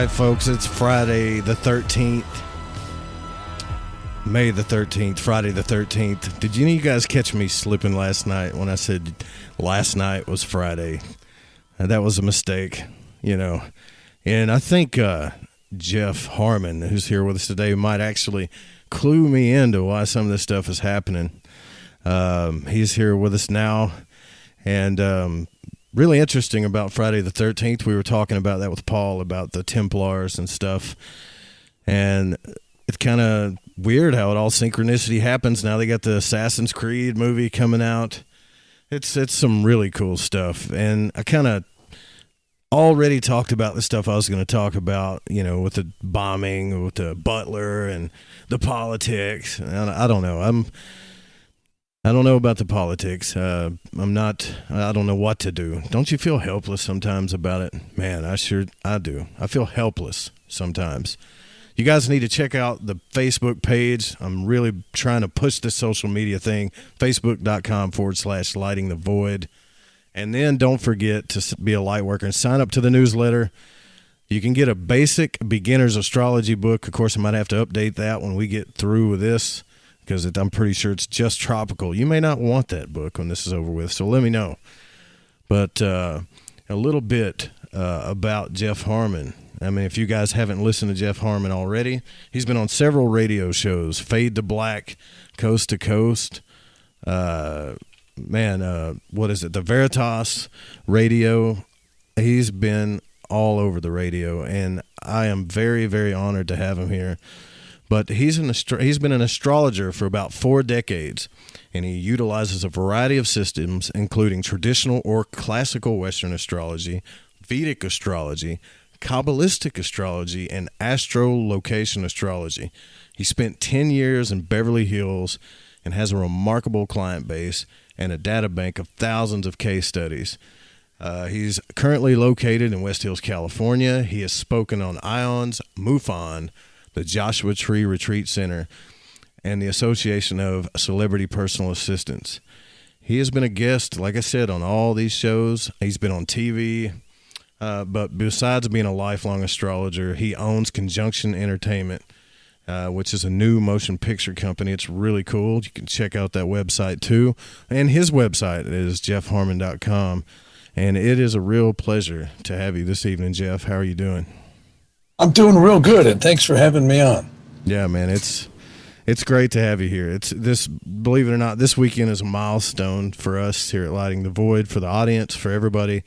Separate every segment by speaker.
Speaker 1: right, folks, it's Friday the 13th. May the 13th, Friday the 13th. Did you guys catch me slipping last night when I said last night was Friday? That was a mistake, you know. And I think Jeff Harman, who's here with us today, might actually clue me into why some of this stuff is happening. He's here with us now. And really interesting about Friday the 13th. We were talking about that with Paul, about the Templars and stuff. And it's kind of weird how it all synchronicity happens. Now they got the Assassin's Creed movie coming out. It's some really cool stuff. And I kind of already talked about the stuff I was going to talk about, you know, with the bombing, with the butler and the politics. I don't know. I don't know about the politics. I don't know what to do. Don't you feel helpless sometimes about it? Man, I do. I feel helpless sometimes. You guys need to check out the Facebook page. I'm really trying to push this social media thing, facebook.com/lighting the void. And then don't forget to be a light worker and sign up to the newsletter. You can get a basic beginner's astrology book. Of course, I might have to update that when we get through with this, because I'm pretty sure it's just tropical. You may not want that book when this is over with, so let me know. But a little bit about Jeff Harman. I mean, if you guys haven't listened to Jeff Harman already, he's been on several radio shows, Fade to Black, Coast to Coast. What is it? The Veritas Radio. He's been all over the radio, and I am very, very honored to have him here. But he's been an astrologer for about 4 decades, and he utilizes a variety of systems, including traditional or classical Western astrology, Vedic astrology, Kabbalistic astrology, and Astro-location Astrology. He spent 10 years in Beverly Hills and has a remarkable client base and a data bank of thousands of case studies. He's currently located in West Hills, California. He has spoken on IONS, MUFON, the Joshua Tree Retreat Center, and the Association of Celebrity Personal Assistants. He has been a guest, like I said, on all these shows. He's been on TV. But besides being a lifelong astrologer, he owns Conjunction Entertainment, which is a new motion picture company. It's really cool. You can check out that website too. And his website is jeffharman.com. And it is a real pleasure to have you this evening, Jeff. How are you doing?
Speaker 2: I'm doing real good, and thanks for having me on.
Speaker 1: Yeah, man, it's great to have you here. Believe it or not, this weekend is a milestone for us here at Lighting the Void, for the audience, for everybody.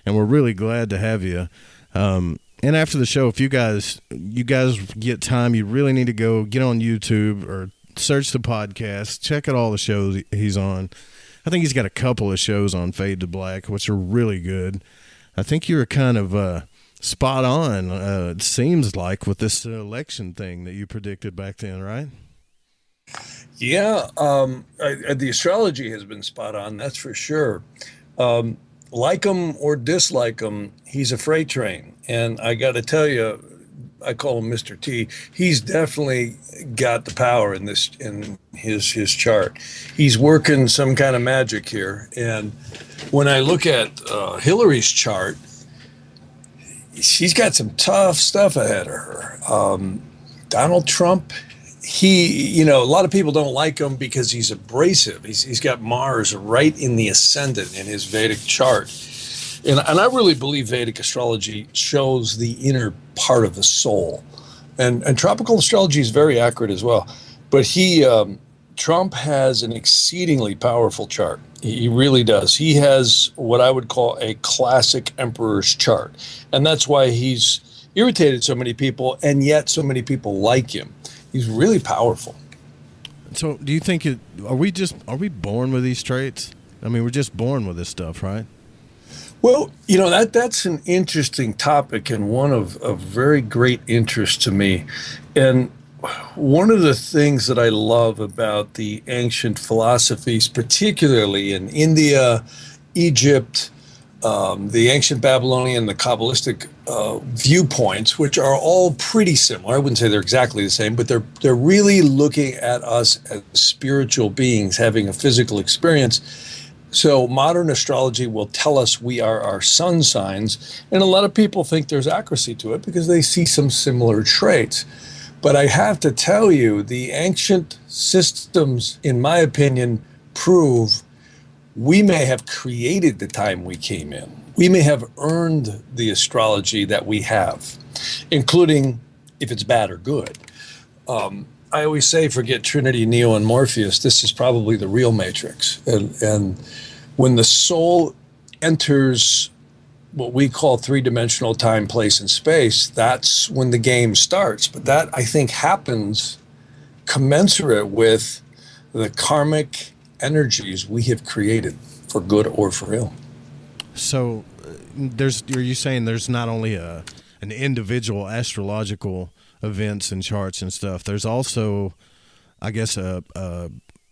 Speaker 1: And we're really glad to have you. And after the show, if you guys get time, you really need to go get on YouTube or search the podcast, check out all the shows he's on. I think he's got a couple of shows on Fade to Black, which are really good. I think you're kind of spot on, it seems like, with this election thing that you predicted back then, right?
Speaker 2: Yeah, the astrology has been spot on, that's for sure. Like him or dislike him, he's a freight train. And I got to tell you, I call him Mr. T. He's definitely got the power in his chart. He's working some kind of magic here. And when I look at Hillary's chart, she's got some tough stuff ahead of her. Donald Trump, a lot of people don't like him because he's abrasive. He's got Mars right in the ascendant in his Vedic chart. And I really believe Vedic astrology shows the inner part of the soul. And tropical astrology is very accurate as well. But Trump has an exceedingly powerful chart. He really does. He has what I would call a classic emperor's chart. And that's why he's irritated so many people, and yet so many people like him. He's really powerful.
Speaker 1: So do you think are we born with these traits? I mean, we're just born with this stuff, right?
Speaker 2: Well, that's an interesting topic and one of very great interest to me. And one of the things that I love about the ancient philosophies, particularly in India, Egypt, the ancient Babylonian, the Kabbalistic viewpoints, which are all pretty similar. I wouldn't say they're exactly the same, but they're really looking at us as spiritual beings having a physical experience. So modern astrology will tell us we are our sun signs, and a lot of people think there's accuracy to it because they see some similar traits. But I have to tell you, the ancient systems, in my opinion, prove we may have created the time we came in. We may have earned the astrology that we have, including if it's bad or good. I always say, forget Trinity, Neo, and Morpheus. This is probably the real matrix. And when the soul enters what we call three-dimensional time, place, and space, that's when the game starts. But that, I think, happens commensurate with the karmic energies we have created, for good or for ill.
Speaker 1: So are you saying there's not only an individual astrological events and charts and stuff, there's also, I guess, a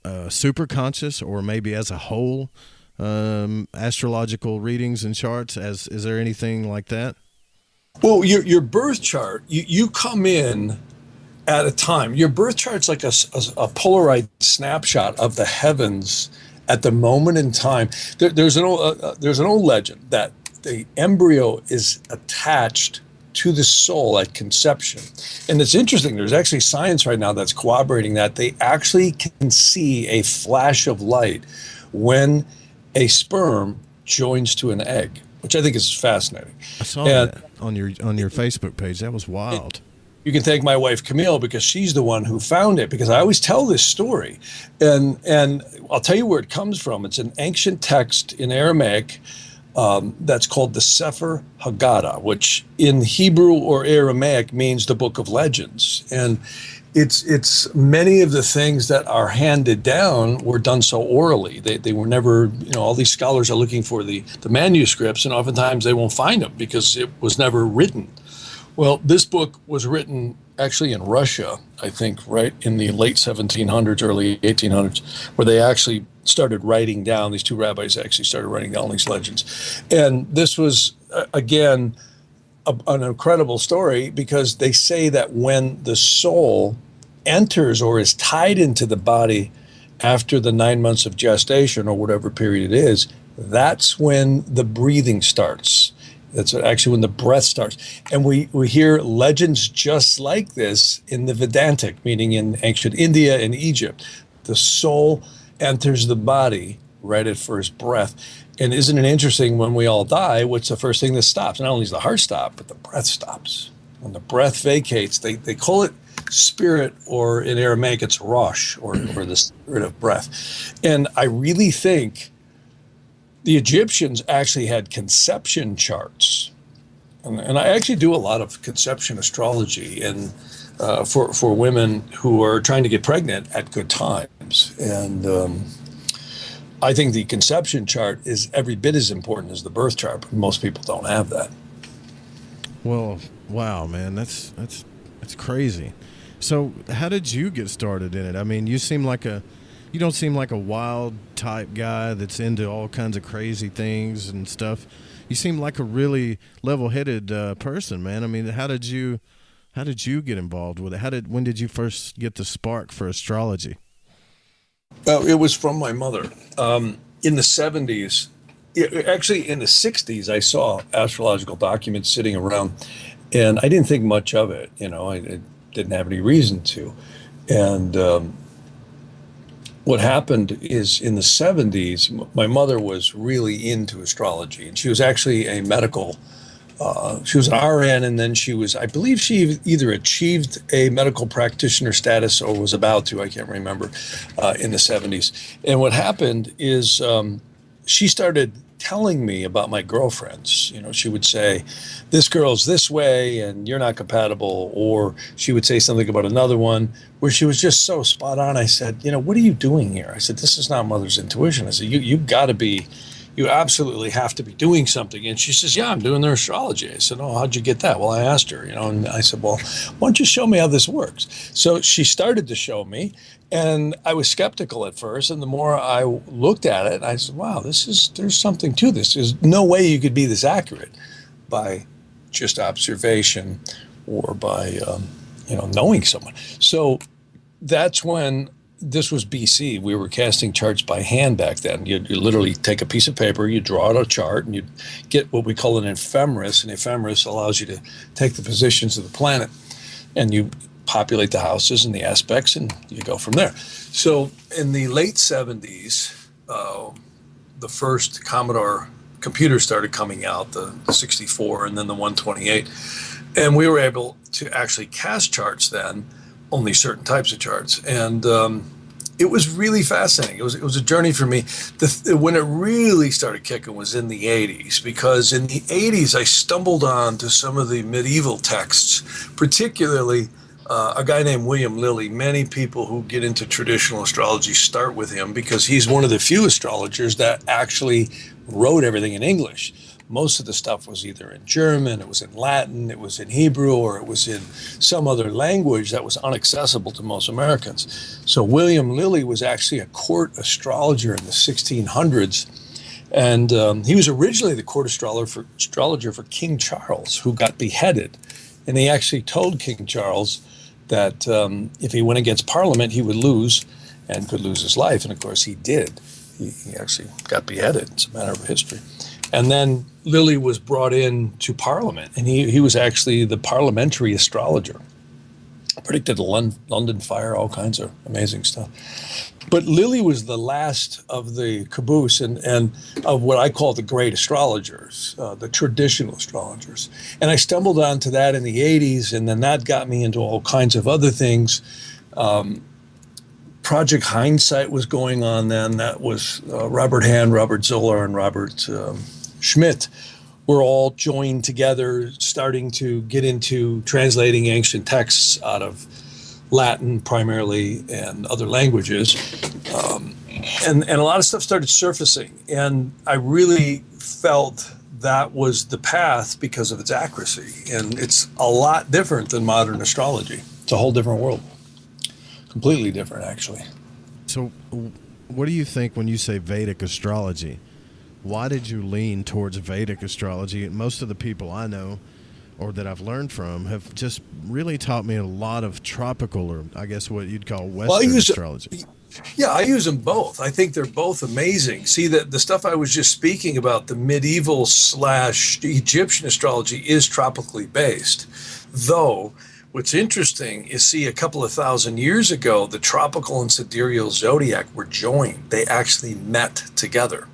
Speaker 1: superconscious, or maybe as a whole, astrological readings and charts? Is there anything like that?
Speaker 2: Well, your birth chart, you come in at a time. Your birth chart's like a Polaroid snapshot of the heavens at the moment in time. There's an old legend that the embryo is attached to the soul at conception. And it's interesting, there's actually science right now that's corroborating that. They actually can see a flash of light when a sperm joins to an egg, which I think is fascinating.
Speaker 1: I saw that on your Facebook page. That was wild.
Speaker 2: You can thank my wife Camille, because she's the one who found it, because I always tell this story. And I'll tell you where it comes from. It's an ancient text in Aramaic that's called the Sefer Haggadah, which in Hebrew or Aramaic means the book of legends. And it's many of the things that are handed down were done so orally. They were never, all these scholars are looking for the manuscripts, and oftentimes they won't find them because it was never written. Well, this book was written actually in Russia, I think, right in the late 1700s, early 1800s, where they actually started writing down, these two rabbis actually started writing down these legends. And this was, again, an incredible story, because they say that when the soul enters or is tied into the body after the 9 months of gestation, or whatever period it is, that's when the breathing starts. That's actually when the breath starts. And we hear legends just like this in the Vedantic, meaning in ancient India and Egypt. The soul enters the body right at first breath. And isn't it interesting, when we all die, what's the first thing that stops? Not only does the heart stop, but the breath stops. When the breath vacates, they call it spirit, or in Aramaic it's rosh, or the spirit of breath. And I really think the Egyptians actually had conception charts. And I actually do a lot of conception astrology and for women who are trying to get pregnant at good times. And I think the conception chart is every bit as important as the birth chart, but most people don't have that.
Speaker 1: Well, wow, man, that's crazy. So how did you get started in it? I mean, you don't seem like a wild type guy that's into all kinds of crazy things and stuff. You seem like a really level-headed person, man. I mean, how did you get involved with it? When did you first get the spark for astrology?
Speaker 2: Well, it was from my mother. In the 70s, actually in the 60s, I saw astrological documents sitting around, and I didn't think much of it. I didn't have any reason to. And what happened is, in the 70s, my mother was really into astrology, and she was actually a medical, she was an RN, and then I believe she either achieved a medical practitioner status or was about to, I can't remember, in the 70s. And what happened is she started telling me about my girlfriends. She would say, this girl's this way and you're not compatible. Or she would say something about another one where she was just so spot on. I said, what are you doing here? I said, this is not mother's intuition. I said, you absolutely have to be doing something. And she says, yeah, I'm doing their astrology. I said, oh, how'd you get that? Well, I asked her, and I said, well, why don't you show me how this works? So she started to show me, and I was skeptical at first. And the more I looked at it, I said, wow, there's something to this. There's no way you could be this accurate by just observation or by, knowing someone. So that's when this was BC. We were casting charts by hand back then. You literally take a piece of paper, you draw out a chart, and you get what we call an ephemeris. An ephemeris allows you to take the positions of the planet, and you populate the houses and the aspects, and you go from there. So in the late 70s, the first Commodore computer started coming out, the 64 and then the 128. And we were able to actually cast charts then, only certain types of charts. And it was really fascinating. It was a journey for me. When it really started kicking was in the 80s, because in the 80s, I stumbled on to some of the medieval texts, particularly a guy named William Lilly. Many people who get into traditional astrology start with him because he's one of the few astrologers that actually wrote everything in English. Most of the stuff was either in German, it was in Latin, it was in Hebrew, or it was in some other language that was inaccessible to most Americans. So William Lilly was actually a court astrologer in the 1600s. And he was originally the court astrologer for King Charles, who got beheaded. And he actually told King Charles that if he went against Parliament, he would lose and could lose his life. And of course, he did. He actually got beheaded. It's a matter of history. And then Lilly was brought in to Parliament, and he was actually the parliamentary astrologer. Predicted the London fire, all kinds of amazing stuff. But Lilly was the last of the caboose and of what I call the great astrologers, the traditional astrologers. And I stumbled onto that in the 80s, and then that got me into all kinds of other things. Project Hindsight was going on then. That was Robert Hand, Robert Zoller, and Robert Schmidt were all joined together, starting to get into translating ancient texts out of Latin primarily and other languages. And a lot of stuff started surfacing. And I really felt that was the path because of its accuracy. And it's a lot different than modern astrology. It's a whole different world. Completely different, actually.
Speaker 1: So what do you think when you say Vedic astrology? Why did you lean towards Vedic astrology? Most of the people I know or that I've learned from have just really taught me a lot of tropical, or I guess what you'd call Western astrology.
Speaker 2: Yeah, I use them both. I think they're both amazing. See, the stuff I was just speaking about, the medieval / Egyptian astrology, is tropically based. Though, what's interesting is, see, a couple of thousand years ago, the tropical and sidereal zodiac were joined. They actually met together.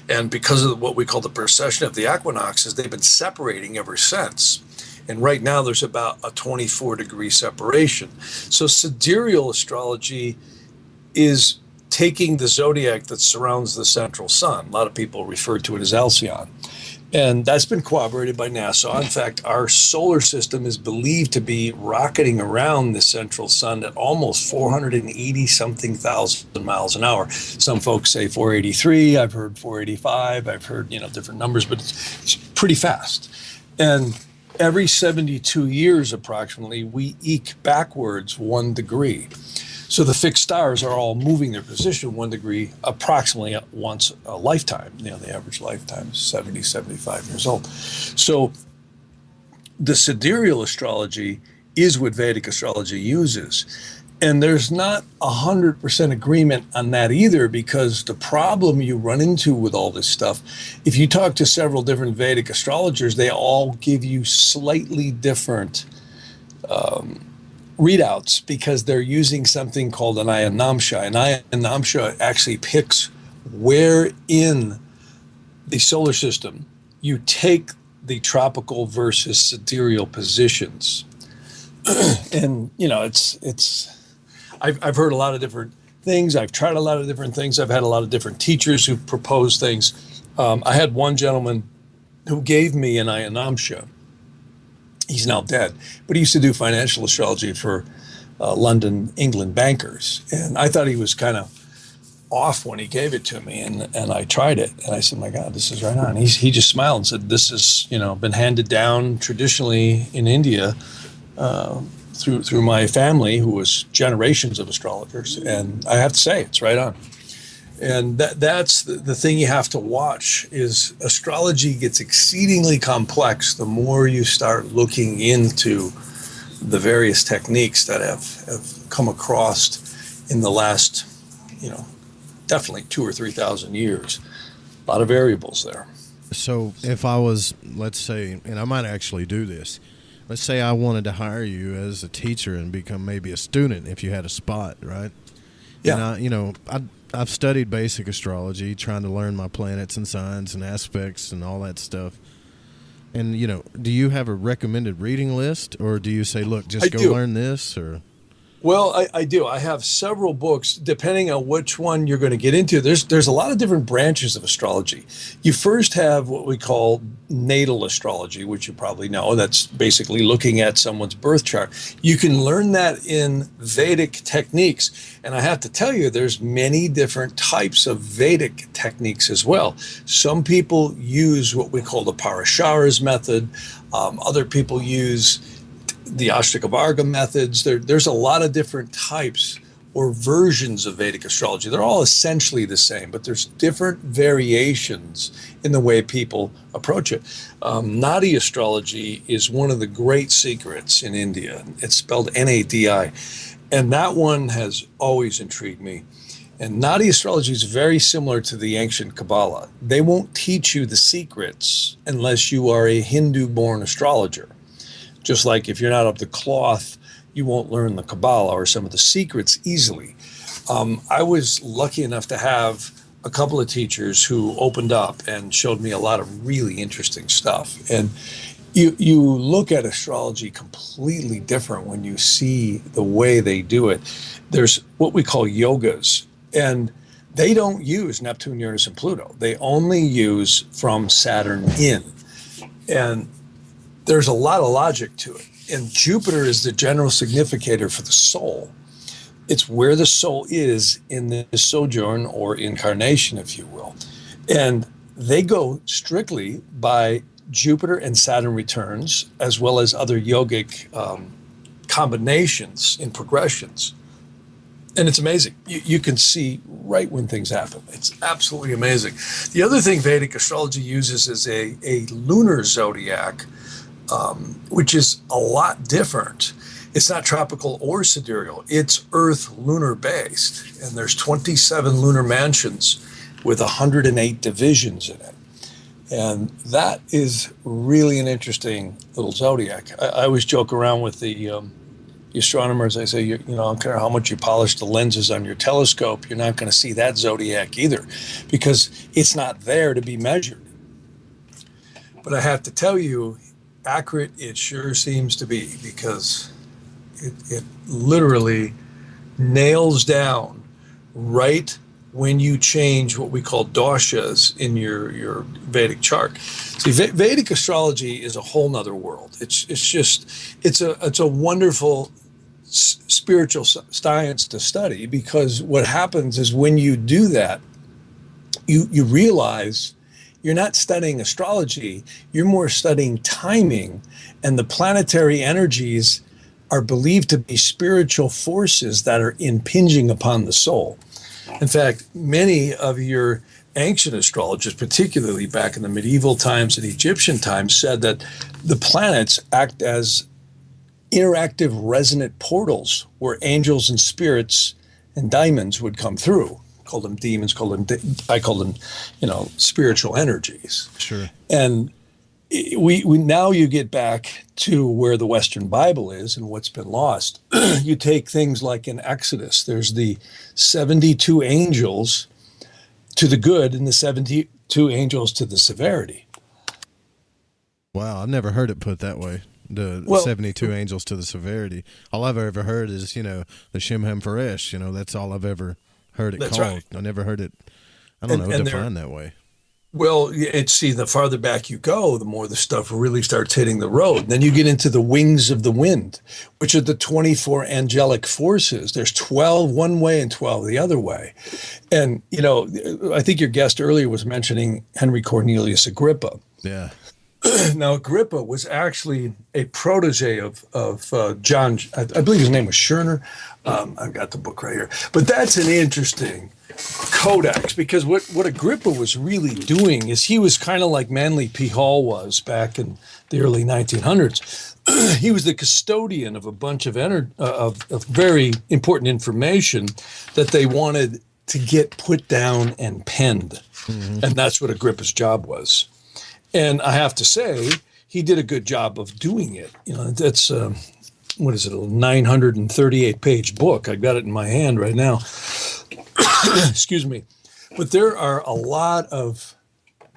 Speaker 2: And because of what we call the precession of the equinoxes, they've been separating ever since. And right now there's about a 24-degree separation. So sidereal astrology is taking the zodiac that surrounds the central sun. A lot of people refer to it as Alcyon. And that's been corroborated by NASA. In fact, our solar system is believed to be rocketing around the central sun at almost 480-something thousand miles an hour. Some folks say 483. I've heard 485. I've heard, different numbers, but it's pretty fast. And every 72 years, approximately, we eke backwards 1 degree. So the fixed stars are all moving their position 1 degree approximately once a lifetime. The average lifetime is 70, 75 years old. So the sidereal astrology is what Vedic astrology uses. And there's not 100% agreement on that either, because the problem you run into with all this stuff, if you talk to several different Vedic astrologers, they all give you slightly different readouts, because they're using something called an ayanamsha. An ayanamsha actually picks where in the solar system you take the tropical versus sidereal positions. And I've heard a lot of different things. I've tried a lot of different things. I've had a lot of different teachers who proposed things. I had one gentleman who gave me an ayanamsha. He's now dead, but he used to do financial astrology for London, England bankers. And I thought he was kind of off when he gave it to me. And I tried it. And I said, my God, this is right on. He just smiled and said, this has, been handed down traditionally in India through my family, who was generations of astrologers. And I have to say, it's right on. And that's the thing you have to watch, is astrology gets exceedingly complex the more you start looking into the various techniques that have come across in the last, definitely 2,000 or 3,000 years. A lot of variables there.
Speaker 1: So if I was, let's say, and I might actually do this, let's say I wanted to hire you as a teacher and become maybe a student if you had a spot, right?
Speaker 2: Yeah.
Speaker 1: And I've studied basic astrology, trying to learn my planets and signs and aspects and all that stuff. And, do you have a recommended reading list, or do you say, look, just go learn this, or?
Speaker 2: Well, I do. I have several books, depending on which one you're going to get into. There's a lot of different branches of astrology. You first have what we call natal astrology, which you probably know. That's basically looking at someone's birth chart. You can learn that in Vedic techniques. And I have to tell you, there's many different types of Vedic techniques as well. Some people use what we call the Parasharas method. Other people use the Ashtavarga methods. There's a lot of different types or versions of Vedic astrology. They're all essentially the same, but there's different variations in the way people approach it. Nadi astrology is one of the great secrets in India. It's spelled Nadi, and that one has always intrigued me. And Nadi astrology is very similar to the ancient Kabbalah. They won't teach you the secrets unless you are a Hindu-born astrologer. Just like if you're not up to cloth, you won't learn the Kabbalah or some of the secrets easily. I was lucky enough to have a couple of teachers who opened up and showed me a lot of really interesting stuff. And you look at astrology completely different when you see the way they do it. There's what we call yogas, and they don't use Neptune, Uranus, and Pluto. They only use from Saturn in. And there's a lot of logic to it. And Jupiter is the general significator for the soul. It's where the soul is in the sojourn or incarnation, if you will. And they go strictly by Jupiter and Saturn returns, as well as other yogic combinations in progressions. And it's amazing. You can see right when things happen. It's absolutely amazing. The other thing Vedic astrology uses is a lunar zodiac, which is a lot different. It's not tropical or sidereal. It's Earth lunar based. And there's 27 lunar mansions with 108 divisions in it. And that is really an interesting little zodiac. I always joke around with the astronomers. I say, I don't care how much you polish the lenses on your telescope, you're not going to see that zodiac either, because it's not there to be measured. But I have to tell you, accurate it sure seems to be, because it literally nails down right when you change what we call doshas in your Vedic chart. See, Vedic astrology is a whole nother world. It's a wonderful spiritual science to study, because what happens is when you do that, you realize you're not studying astrology, you're more studying timing, and the planetary energies are believed to be spiritual forces that are impinging upon the soul. In fact, many of your ancient astrologers, particularly back in the medieval times and Egyptian times, said that the planets act as interactive resonant portals where angels and spirits and daimons would come through. Call them demons, I call them, spiritual energies.
Speaker 1: Sure.
Speaker 2: And we now you get back to where the Western Bible is and what's been lost. You take things like in Exodus, there's the 72 angels to the good and the 72 angels to the severity.
Speaker 1: Wow, I've never heard it put that way. The 72 angels to the severity. All I've ever heard is, the Shemhem Pharesh. That's all I've ever heard it called. Right. I never heard it, defined that way.
Speaker 2: Well, the farther back you go, the more the stuff really starts hitting the road. And then you get into the wings of the wind, which are the 24 angelic forces. There's 12 one way and 12 the other way. And, I think your guest earlier was mentioning Henry Cornelius Agrippa.
Speaker 1: Yeah.
Speaker 2: Now, Agrippa was actually a protege of John, I believe his name was Scherner. I've got the book right here. But that's an interesting codex, because what Agrippa was really doing is he was kind of like Manly P. Hall was back in the early 1900s. he was the custodian of a bunch of of very important information that they wanted to get put down and penned. Mm-hmm. And that's what Agrippa's job was. And I have to say, he did a good job of doing it. That's, what is it, a 938 page book. I got it in my hand right now. Excuse me. But there are a lot of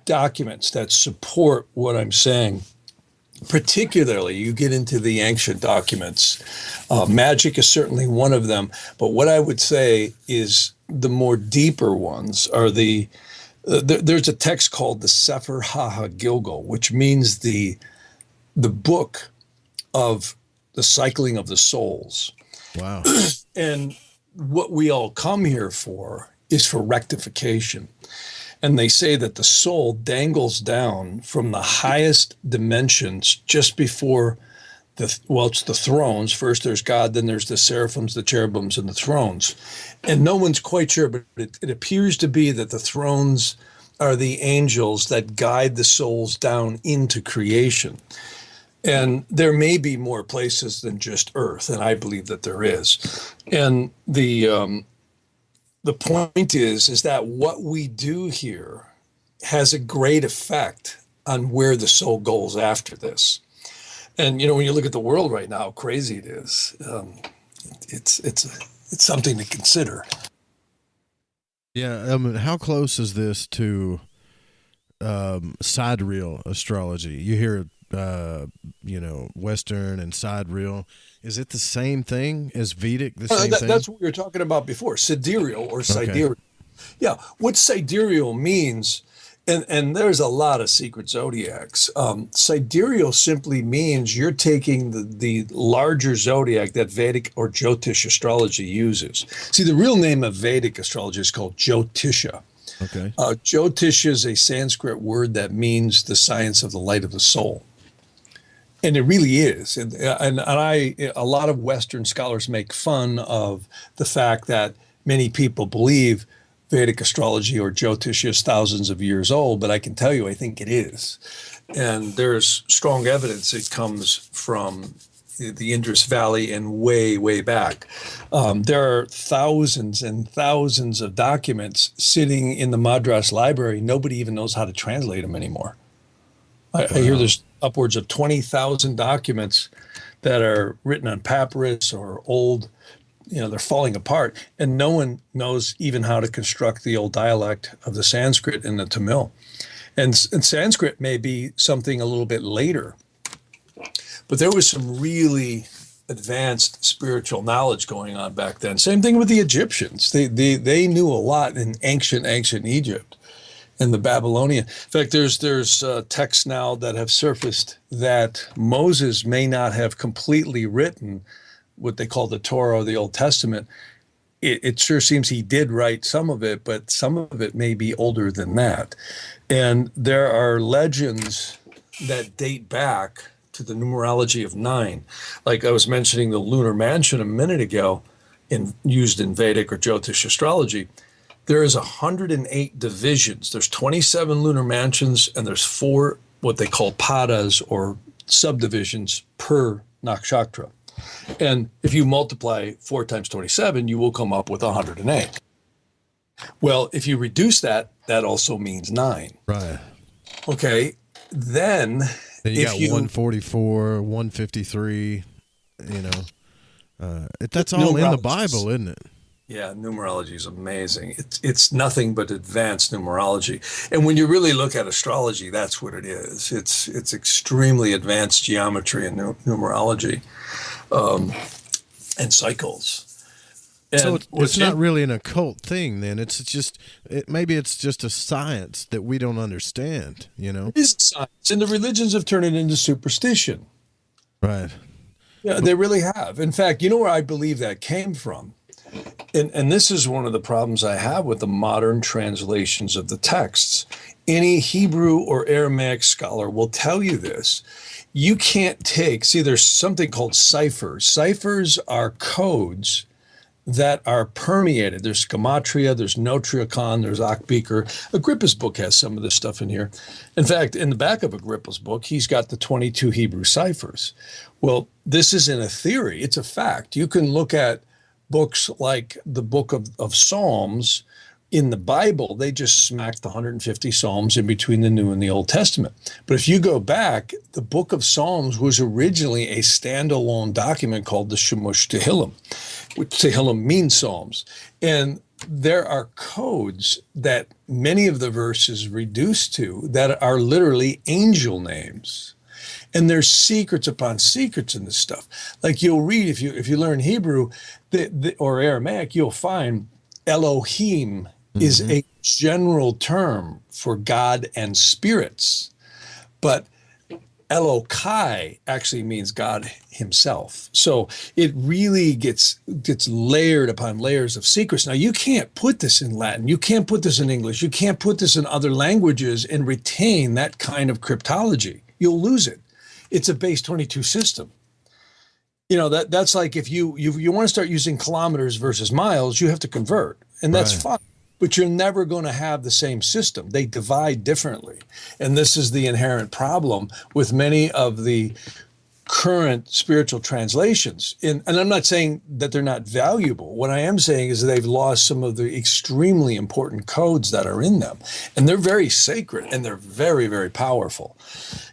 Speaker 2: documents that support what I'm saying. Particularly, you get into the ancient documents. Magic is certainly one of them. But what I would say is the more deeper ones are there's a text called the Sefer HaGilgal, which means the book of the cycling of the souls.
Speaker 1: Wow.
Speaker 2: And what we all come here for is for rectification. And they say that the soul dangles down from the highest dimensions just before it's the thrones. First there's God, then there's the seraphims, the cherubims, and the thrones. And no one's quite sure, but it appears to be that the thrones are the angels that guide the souls down into creation. And there may be more places than just Earth, and I believe that there is. And the point is that what we do here has a great effect on where the soul goes after this. And, when you look at the world right now, how crazy it is, it's something to consider.
Speaker 1: Yeah. How close is this to sidereal astrology? You hear, Western and sidereal. Is it the same thing as Vedic? Thing?
Speaker 2: That's what we were talking about before, sidereal or sidereal. Okay. Yeah. What sidereal means, and there's a lot of secret zodiacs. Sidereal simply means you're taking the larger zodiac that Vedic or Jyotish astrology uses. See, the real name of Vedic astrology is called Jyotisha.
Speaker 1: Okay.
Speaker 2: Jyotish is a Sanskrit word that means the science of the light of the soul. And it really is. And a lot of Western scholars make fun of the fact that many people believe Vedic astrology or Jyotish is thousands of years old, but I can tell you, I think it is. And there's strong evidence it comes from the Indus Valley and way, way back. There are thousands and thousands of documents sitting in the Madras library. Nobody even knows how to translate them anymore. I hear there's upwards of 20,000 documents that are written on papyrus or old, they're falling apart, and no one knows even how to construct the old dialect of the Sanskrit and the Tamil. And Sanskrit may be something a little bit later, but there was some really advanced spiritual knowledge going on back then. Same thing with the Egyptians. They knew a lot in ancient Egypt. And the Babylonian. In fact, there's texts now that have surfaced that Moses may not have completely written what they call the Torah or the Old Testament. It sure seems he did write some of it, but some of it may be older than that. And there are legends that date back to the numerology of 9. Like I was mentioning the lunar mansion a minute ago, used in Vedic or Jyotish astrology. There is 108 divisions. There's 27 lunar mansions, and there's 4 what they call padas or subdivisions per nakshatra. And if you multiply 4 times 27, you will come up with 108. Well, if you reduce that, that also means 9.
Speaker 1: Right.
Speaker 2: Okay. Then
Speaker 1: you got 144, 153, that's all in the Bible, isn't it?
Speaker 2: Yeah, numerology is amazing. It's nothing but advanced numerology. And when you really look at astrology, that's what it is. It's extremely advanced geometry and numerology and cycles. And
Speaker 1: so it's not really an occult thing then. Maybe it's just a science that we don't understand,
Speaker 2: It is science. And the religions have turned it into superstition.
Speaker 1: Right.
Speaker 2: Yeah, they really have. In fact, where I believe that came from? And this is one of the problems I have with the modern translations of the texts. Any Hebrew or Aramaic scholar will tell you this. You can't there's something called ciphers. Ciphers are codes that are permeated. There's Gematria, there's Notriacon, there's Akbeaker. Agrippa's book has some of this stuff in here. In fact, in the back of Agrippa's book, he's got the 22 Hebrew ciphers. Well, this isn't a theory, it's a fact. You can look at books like the book of Psalms in the Bible. They just smacked the 150 Psalms in between the New and the Old Testament. But if you go back, the book of Psalms was originally a standalone document called the Shemush Tehillim, which Tehillim means Psalms. And there are codes that many of the verses reduce to that are literally angel names. And there's secrets upon secrets in this stuff. Like you'll read, if you learn Hebrew or Aramaic, you'll find Elohim is a general term for God and spirits. But Elokai actually means God himself. So it really gets layered upon layers of secrets. Now, you can't put this in Latin. You can't put this in English. You can't put this in other languages and retain that kind of cryptology. You'll lose it. It's a base 22 system. You know, that's like if you want to start using kilometers versus miles, you have to convert. And that's fine. But you're never going to have the same system. They divide differently. And this is the inherent problem with many of the current spiritual translations. And I'm not saying that they're not valuable. What I am saying is that they've lost some of the extremely important codes that are in them. And they're very sacred and they're very, very powerful.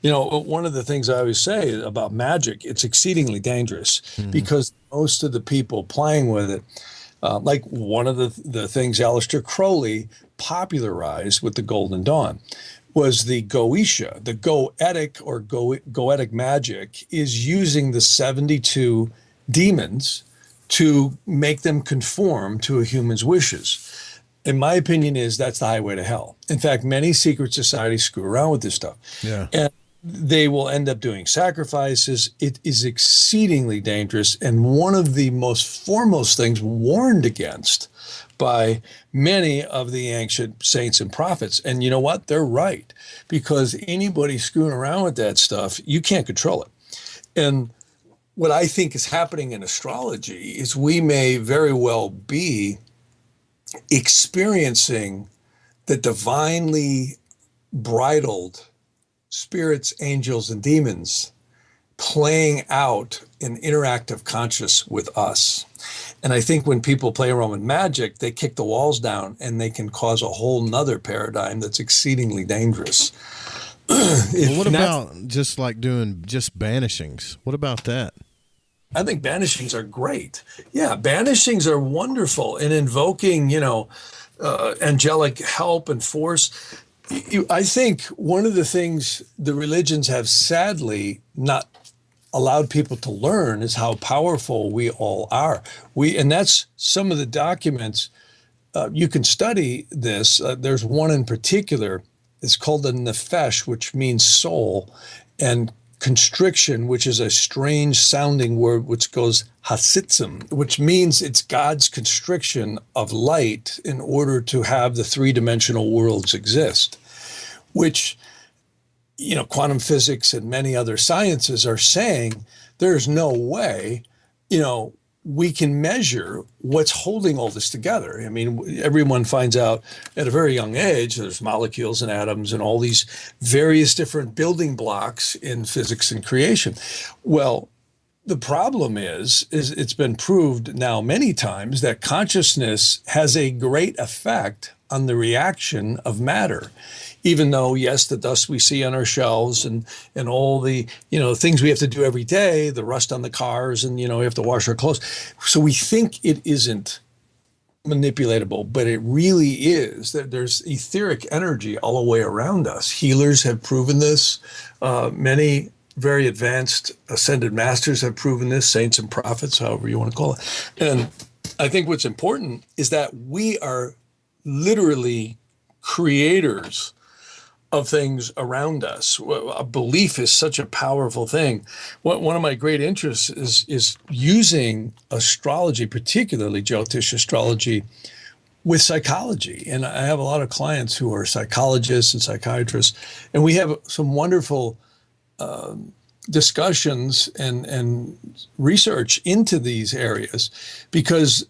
Speaker 2: You know, one of the things I always say about magic, it's exceedingly dangerous because most of the people playing with it, like one of the things Aleister Crowley popularized with the Golden Dawn was the Goetia. The Goetic or Goetic magic is using the 72 demons to make them conform to a human's wishes. In my opinion is that's the highway to hell. In fact, many secret societies screw around with this stuff. Yeah. And they will end up doing sacrifices. It is exceedingly dangerous and one of the most foremost things warned against by many of the ancient saints and prophets. And you know what? They're right, because anybody screwing around with that stuff, you can't control it. And what I think is happening in astrology is we may very well be experiencing the divinely bridled spirits, angels, and demons playing out an interactive conscious with us. And I think when people play around with magic, they kick the walls down and they can cause a whole nother paradigm that's exceedingly dangerous.
Speaker 1: Well, what about just like doing just banishings? What about that?
Speaker 2: I think banishings are great. Yeah, banishings are wonderful in invoking, angelic help and force. I think one of the things the religions have sadly not allowed people to learn is how powerful we all are. And that's some of the documents. You can study this. There's one in particular. It's called the Nefesh, which means soul, and constriction, which is a strange sounding word, which goes hasitzim, which means it's God's constriction of light in order to have the three-dimensional worlds exist, which, quantum physics and many other sciences are saying there's no way, we can measure what's holding all this together. I mean, everyone finds out at a very young age, there's molecules and atoms and all these various different building blocks in physics and creation. Well, the problem is it's been proved now many times that consciousness has a great effect on the reaction of matter. Even though, yes, the dust we see on our shelves and all the, things we have to do every day, the rust on the cars and, we have to wash our clothes. So we think it isn't manipulatable, but it really is. There's etheric energy all the way around us. Healers have proven this. Many very advanced ascended masters have proven this, saints and prophets, however you want to call it. And I think what's important is that we are literally creators of things around us. A belief is such a powerful thing. One of my great interests is using astrology, particularly Jyotish astrology, with psychology. And I have a lot of clients who are psychologists and psychiatrists, and we have some wonderful discussions and research into these areas, because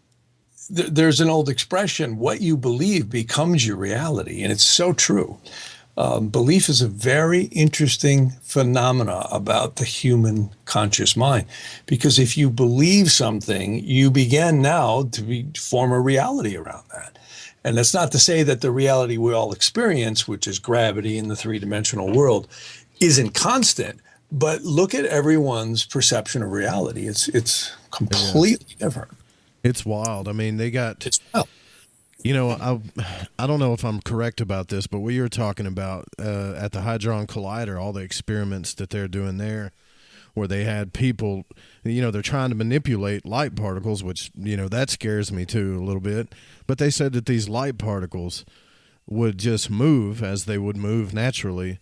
Speaker 2: there's an old expression, what you believe becomes your reality. And it's so true. Belief is a very interesting phenomena about the human conscious mind, because if you believe something, you begin now to form a reality around that. And that's not to say that the reality we all experience, which is gravity in the three-dimensional world, isn't constant. But look at everyone's perception of reality. It's completely different.
Speaker 1: It's wild. I mean,
Speaker 2: It's wild.
Speaker 1: You know, I don't know if I'm correct about this, but we were talking about at the Hadron Collider, all the experiments that they're doing there, where they had people, you know, they're trying to manipulate light particles, which, you know, that scares me too a little bit. But they said that these light particles would just move as they would move naturally.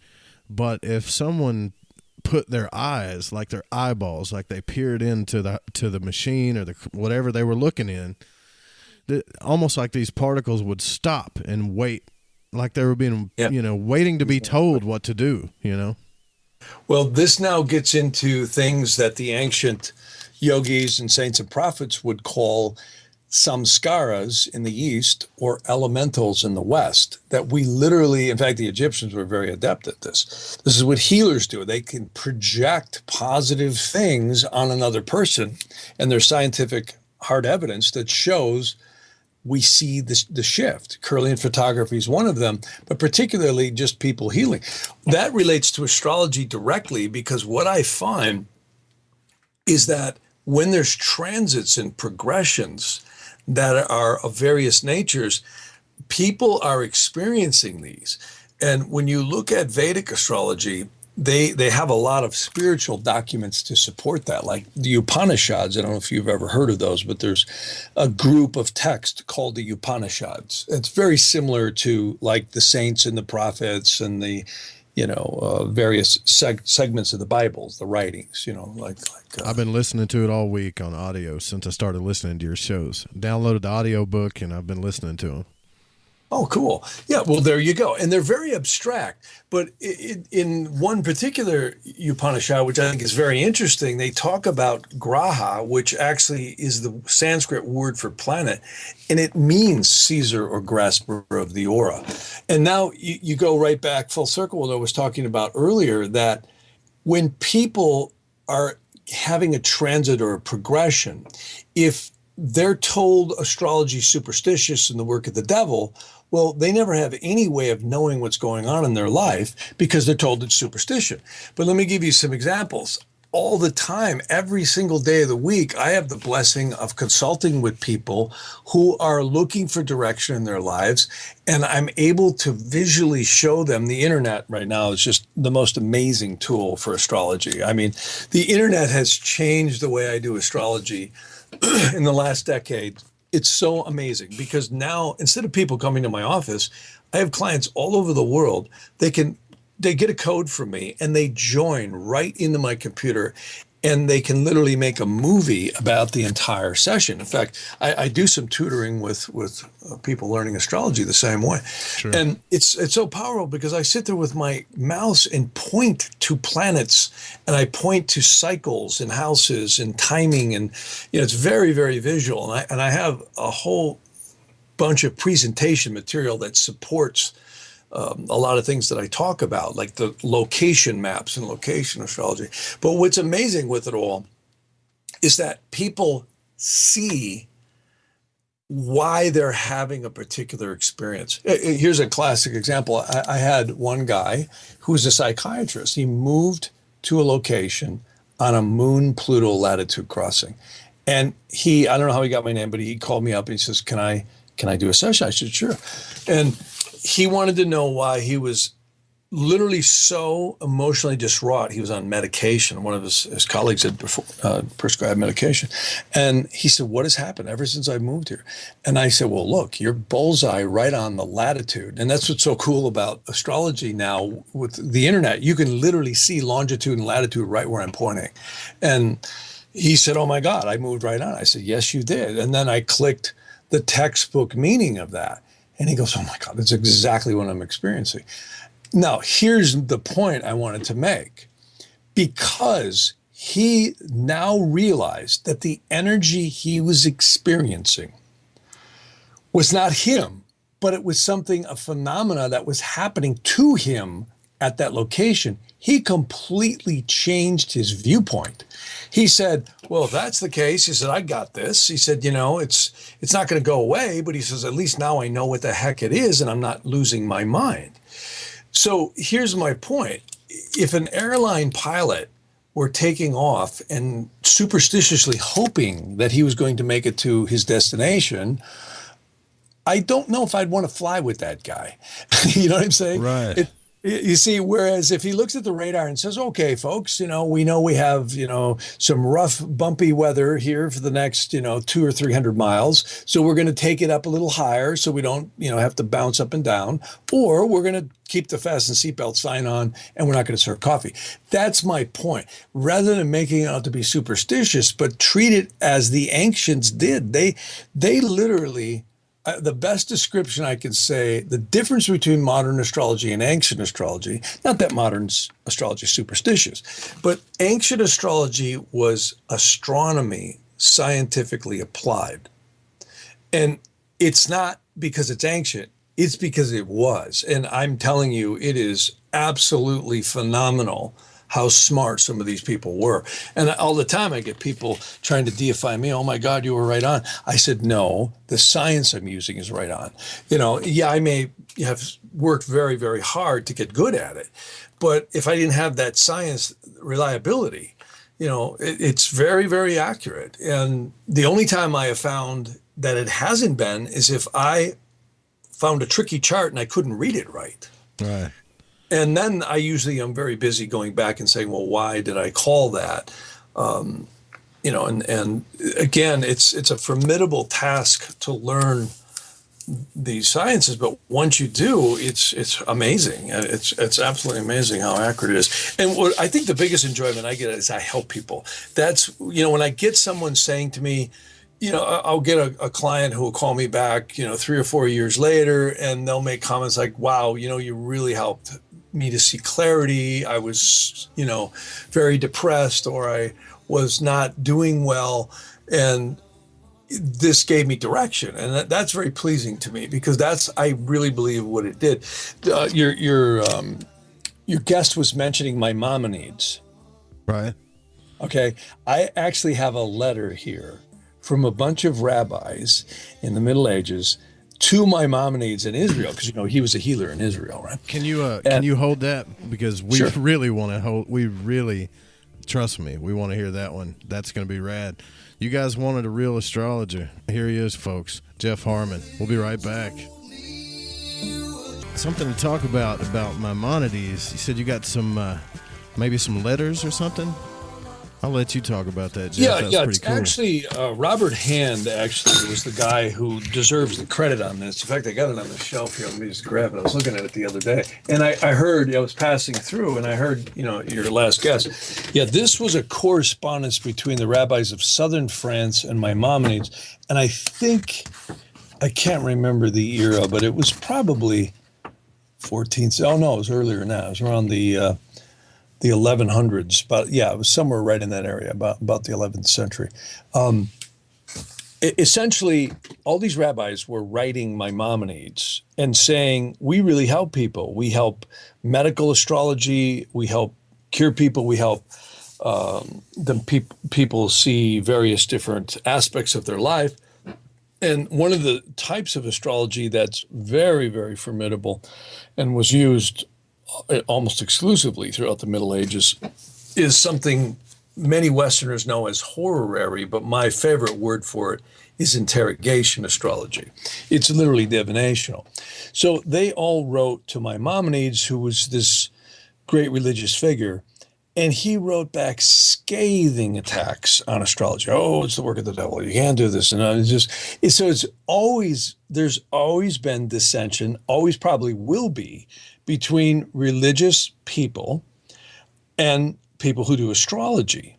Speaker 1: But if someone put their eyes, like their eyeballs, like they peered into the machine or the whatever they were looking in, almost like these particles would stop and wait, like they were being, you know, waiting to be told what to do, you know?
Speaker 2: Well, this now gets into things that the ancient yogis and saints and prophets would call samskaras in the East or elementals in the West, that we literally, in fact, the Egyptians were very adept at this. This is what healers do. They can project positive things on another person, and there's scientific hard evidence that shows we see the shift. Carlin photography is one of them, but particularly just people healing. That relates to astrology directly, because what I find is that when there's transits and progressions that are of various natures, people are experiencing these. And when you look at Vedic astrology, they have a lot of spiritual documents to support that, like the Upanishads. I don't know if you've ever heard of those, but there's a group of text called the Upanishads. It's very similar to like the saints and the prophets and the, you know, various segments of the Bibles, the writings, you know, like
Speaker 1: I've been listening to it all week on audio since I started listening to your shows. Downloaded the audio book and I've been listening to them.
Speaker 2: Oh, cool. Yeah, well, there you go. And they're very abstract. But in one particular Upanishad, which I think is very interesting, they talk about graha, which actually is the Sanskrit word for planet, and it means Caesar or grasper of the aura. And now you go right back full circle what I was talking about earlier, that when people are having a transit or a progression, if they're told astrology is superstitious and the work of the devil, well, they never have any way of knowing what's going on in their life because they're told it's superstition. But let me give you some examples. All the time, every single day of the week, I have the blessing of consulting with people who are looking for direction in their lives, and I'm able to visually show them. The internet right now is just the most amazing tool for astrology. I mean, the internet has changed the way I do astrology in the last decade. It's so amazing because now, instead of people coming to my office, I have clients all over the world. They get a code from me and they join right into my computer, and they can literally make a movie about the entire session. In fact, I do some tutoring with people learning astrology the same way.
Speaker 1: Sure.
Speaker 2: And it's so powerful because I sit there with my mouse and point to planets, and I point to cycles and houses and timing, and you know, it's very, very visual. And I have a whole bunch of presentation material that supports a lot of things that I talk about, like the location maps and location astrology. But what's amazing with it all is that people see why they're having a particular experience. Here's a classic example. I had one guy who's a psychiatrist. He moved to a location on a Moon-Pluto latitude crossing. And I don't know how he got my name, but he called me up and he says, can I do a session? I said, sure. And he wanted to know why he was literally so emotionally distraught. He was on medication. One of his colleagues had prescribed medication. And he said, what has happened ever since I moved here? And I said, well, look, you're bullseye right on the latitude. And that's what's so cool about astrology now with the internet. You can literally see longitude and latitude right where I'm pointing. And he said, oh my God, I moved right on. I said, yes, you did. And then I clicked the textbook meaning of that. And he goes, oh my God, that's exactly what I'm experiencing. Now, here's the point I wanted to make. Because he now realized that the energy he was experiencing was not him, but it was a phenomena that was happening to him at that location. He completely changed his viewpoint. He said, well, if that's the case, he said, I got this. He said, it's not going to go away, but he says, at least now I know what the heck it is and I'm not losing my mind. So here's my point. If an airline pilot were taking off and superstitiously hoping that he was going to make it to his destination, I don't know if I'd want to fly with that guy. You know what I'm saying?
Speaker 1: Right.
Speaker 2: You see, whereas if he looks at the radar and says, okay, folks, we know we have, some rough, bumpy weather here for the next, 200 or 300 miles. So we're going to take it up a little higher so we don't, have to bounce up and down, or we're going to keep the fasten seatbelt sign on and we're not going to serve coffee. That's my point. Rather than making it out to be superstitious, but treat it as the ancients did. They literally, the best description I can say, the difference between modern astrology and ancient astrology, not that modern astrology is superstitious, but ancient astrology was astronomy scientifically applied. And it's not because it's ancient, it's because it was. And I'm telling you, it is absolutely phenomenal how smart some of these people were. And all the time I get people trying to deify me. Oh my God, you were right on. I said, no, the science I'm using is right on. I may have worked very, very hard to get good at it, but if I didn't have that science reliability, it's very, very accurate. And the only time I have found that it hasn't been is if I found a tricky chart and I couldn't read it right.
Speaker 1: Right.
Speaker 2: And then I usually am very busy going back and saying, well, why did I call that? And again, it's a formidable task to learn these sciences, but once you do, it's amazing. It's absolutely amazing how accurate it is. And what I think the biggest enjoyment I get is I help people. That's, when I get someone saying to me, I'll get a client who will call me back, 3 or 4 years later, and they'll make comments like, wow, you really helped me to see clarity. I was, very depressed, or I was not doing well. And this gave me direction. And that's very pleasing to me, because I really believe what it did. Your guest was mentioning Maimonides.
Speaker 1: Right.
Speaker 2: Okay. I actually have a letter here from a bunch of rabbis in the Middle Ages to Maimonides in Israel, because he was a healer in Israel, right?
Speaker 1: Can you hold that, because we
Speaker 2: Sure.
Speaker 1: really want to hold. We really, trust me, we want to hear that one. That's going to be rad. You guys wanted a real astrologer. Here he is, folks. Jeff Harman. We'll be right back. Something to talk about Maimonides. You said you got some maybe some letters or something. I'll let you talk about that, Jeff. That's pretty cool.
Speaker 2: Actually, Robert Hand actually was the guy who deserves the credit on this. In fact, I got it on the shelf here. Let me just grab it. I was looking at it the other day, and I heard, I was passing through, and I heard, your last guest. Yeah, this was a correspondence between the rabbis of southern France and Maimonides, and I think, I can't remember the era, but it was probably 14th. Oh no, it was earlier than that. It was around the 1100s, but yeah, it was somewhere right in that area, about the 11th century. Essentially, all these rabbis were writing Maimonides and saying, we really help people. We help medical astrology. We help cure people. We help people see various different aspects of their life. And one of the types of astrology that's very, very formidable and was used almost exclusively throughout the Middle Ages is something many Westerners know as horary, but my favorite word for it is interrogation astrology. It's literally divinational. So they all wrote to Maimonides, who was this great religious figure, and he wrote back scathing attacks on astrology. Oh, it's the work of the devil. You can't do this. And there's always been dissension, always probably will be, between religious people and people who do astrology.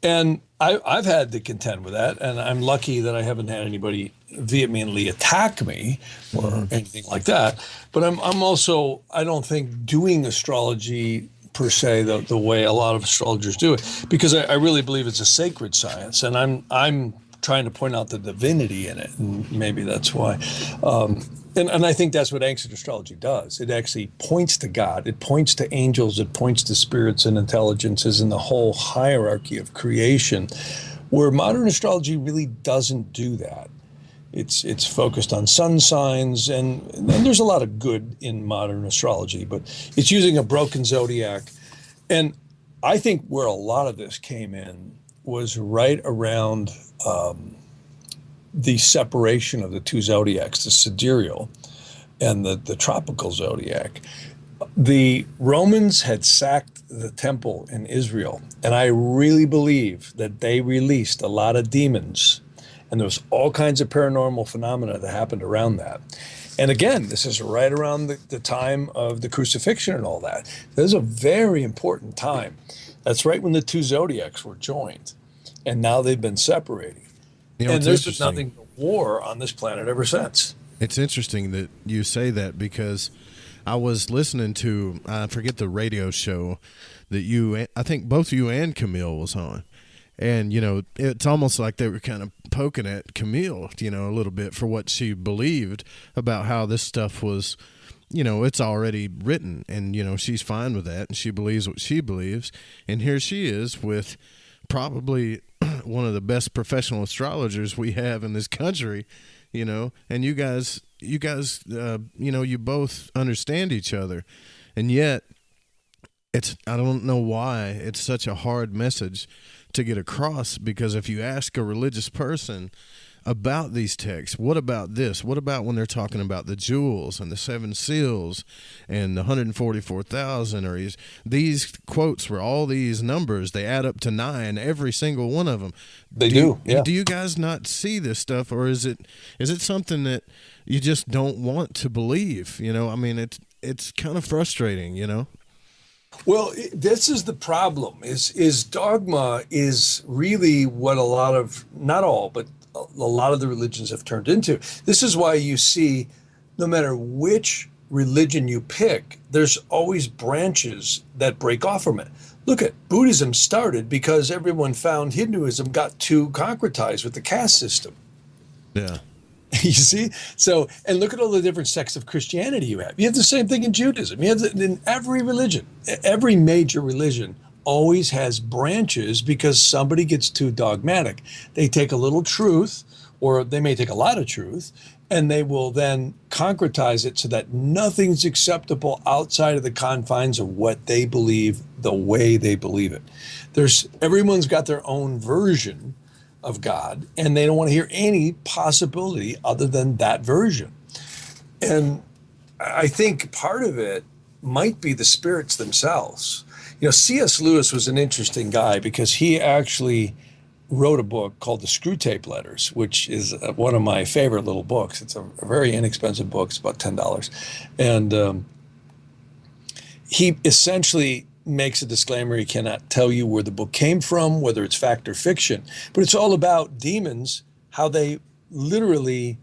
Speaker 2: And I've had to contend with that, and I'm lucky that I haven't had anybody vehemently attack me or anything like that. But I'm also, I don't think doing astrology per se the way a lot of astrologers do it, because I really believe it's a sacred science, and I'm trying to point out the divinity in it, and maybe that's why. And I think that's what ancient astrology does. It actually points to God. It points to angels. It points to spirits and intelligences and the whole hierarchy of creation, where modern astrology really doesn't do that. It's focused on sun signs, and there's a lot of good in modern astrology, but it's using a broken zodiac. And I think where a lot of this came in was right around the separation of the two zodiacs, the sidereal and the tropical zodiac. The Romans had sacked the temple in Israel, and I really believe that they released a lot of demons, and there was all kinds of paranormal phenomena that happened around that. And again, this is right around the time of the crucifixion and all that. This is a very important time. That's right when the two zodiacs were joined, and now they've been separating. And there's been nothing but war on this planet ever since.
Speaker 1: It's interesting that you say that, because I was listening to, I forget the radio show that I think both you and Camille was on. And, it's almost like they were kind of poking at Camille, a little bit for what she believed about how this stuff was, it's already written, and, she's fine with that, and she believes what she believes. And here she is with probably one of the best professional astrologers we have in this country, and you guys, you both understand each other. And yet I don't know why it's such a hard message to get across, because if you ask a religious person about these texts, what about this? What about when they're talking about the jewels and the 7 seals and the 144,000, or these quotes for all these numbers, they add up to 9, every single one of them.
Speaker 2: They do. Yeah.
Speaker 1: Do you guys not see this stuff, or is it something that you just don't want to believe? It's kind of frustrating,
Speaker 2: Well, this is the problem, is dogma is really what a lot of, not all, but a lot of the religions have turned into. This is why you see, no matter which religion you pick, there's always branches that break off from it. Look at Buddhism started because everyone found Hinduism got too concretized with the caste system.
Speaker 1: Yeah.
Speaker 2: You see? So, and look at all the different sects of Christianity you have. You have the same thing in Judaism. You have in every religion, every major religion always has branches, because somebody gets too dogmatic. They take a little truth, or they may take a lot of truth, and they will then concretize it so that nothing's acceptable outside of the confines of what they believe, the way they believe it. Everyone's got their own version of God, and they don't want to hear any possibility other than that version. And I think part of it might be the spirits themselves. C.S. Lewis was an interesting guy, because he actually wrote a book called The Screwtape Letters, which is one of my favorite little books. It's a very inexpensive book. It's about $10. And he essentially makes a disclaimer. He cannot tell you where the book came from, whether it's fact or fiction, but it's all about demons, how they literally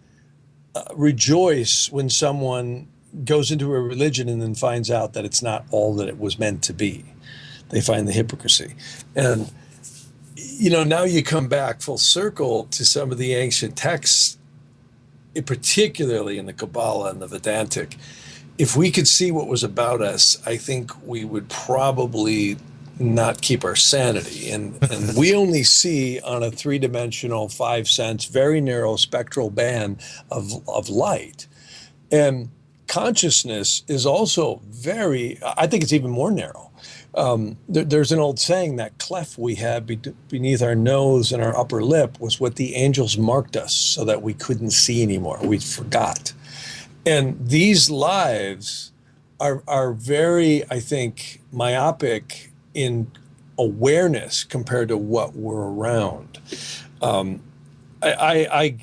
Speaker 2: rejoice when someone goes into a religion and then finds out that it's not all that it was meant to be. They find the hypocrisy. And, now you come back full circle to some of the ancient texts, particularly in the Kabbalah and the Vedantic. If we could see what was about us, I think we would probably not keep our sanity. And we only see on a 3-dimensional, 5 sense, very narrow spectral band of light. And consciousness is also I think it's even more narrow. There's an old saying that cleft we have beneath our nose and our upper lip was what the angels marked us so that we couldn't see anymore. We forgot. And these lives are very, I think, myopic in awareness compared to what we're around. I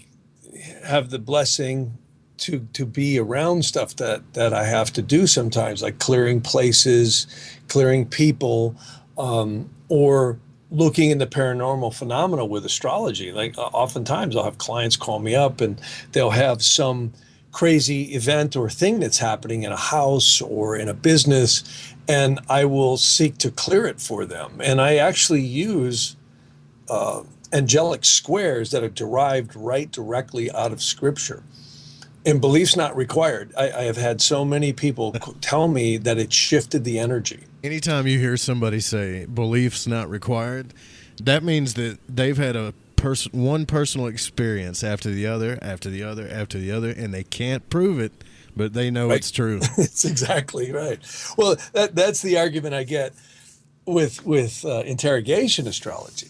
Speaker 2: have the blessing to be around stuff that I have to do sometimes, like clearing places, clearing people, or looking into paranormal phenomena with astrology. Like oftentimes I'll have clients call me up and they'll have some crazy event or thing that's happening in a house or in a business, and I will seek to clear it for them. And I actually use angelic squares that are derived right directly out of Scripture. And belief's not required. I have had so many people tell me that it shifted the energy.
Speaker 1: Anytime you hear somebody say belief's not required, that means that they've had one personal experience after the other, and they can't prove it, but they know it's true.
Speaker 2: It's exactly right. Well, that's the argument I get with interrogation astrology.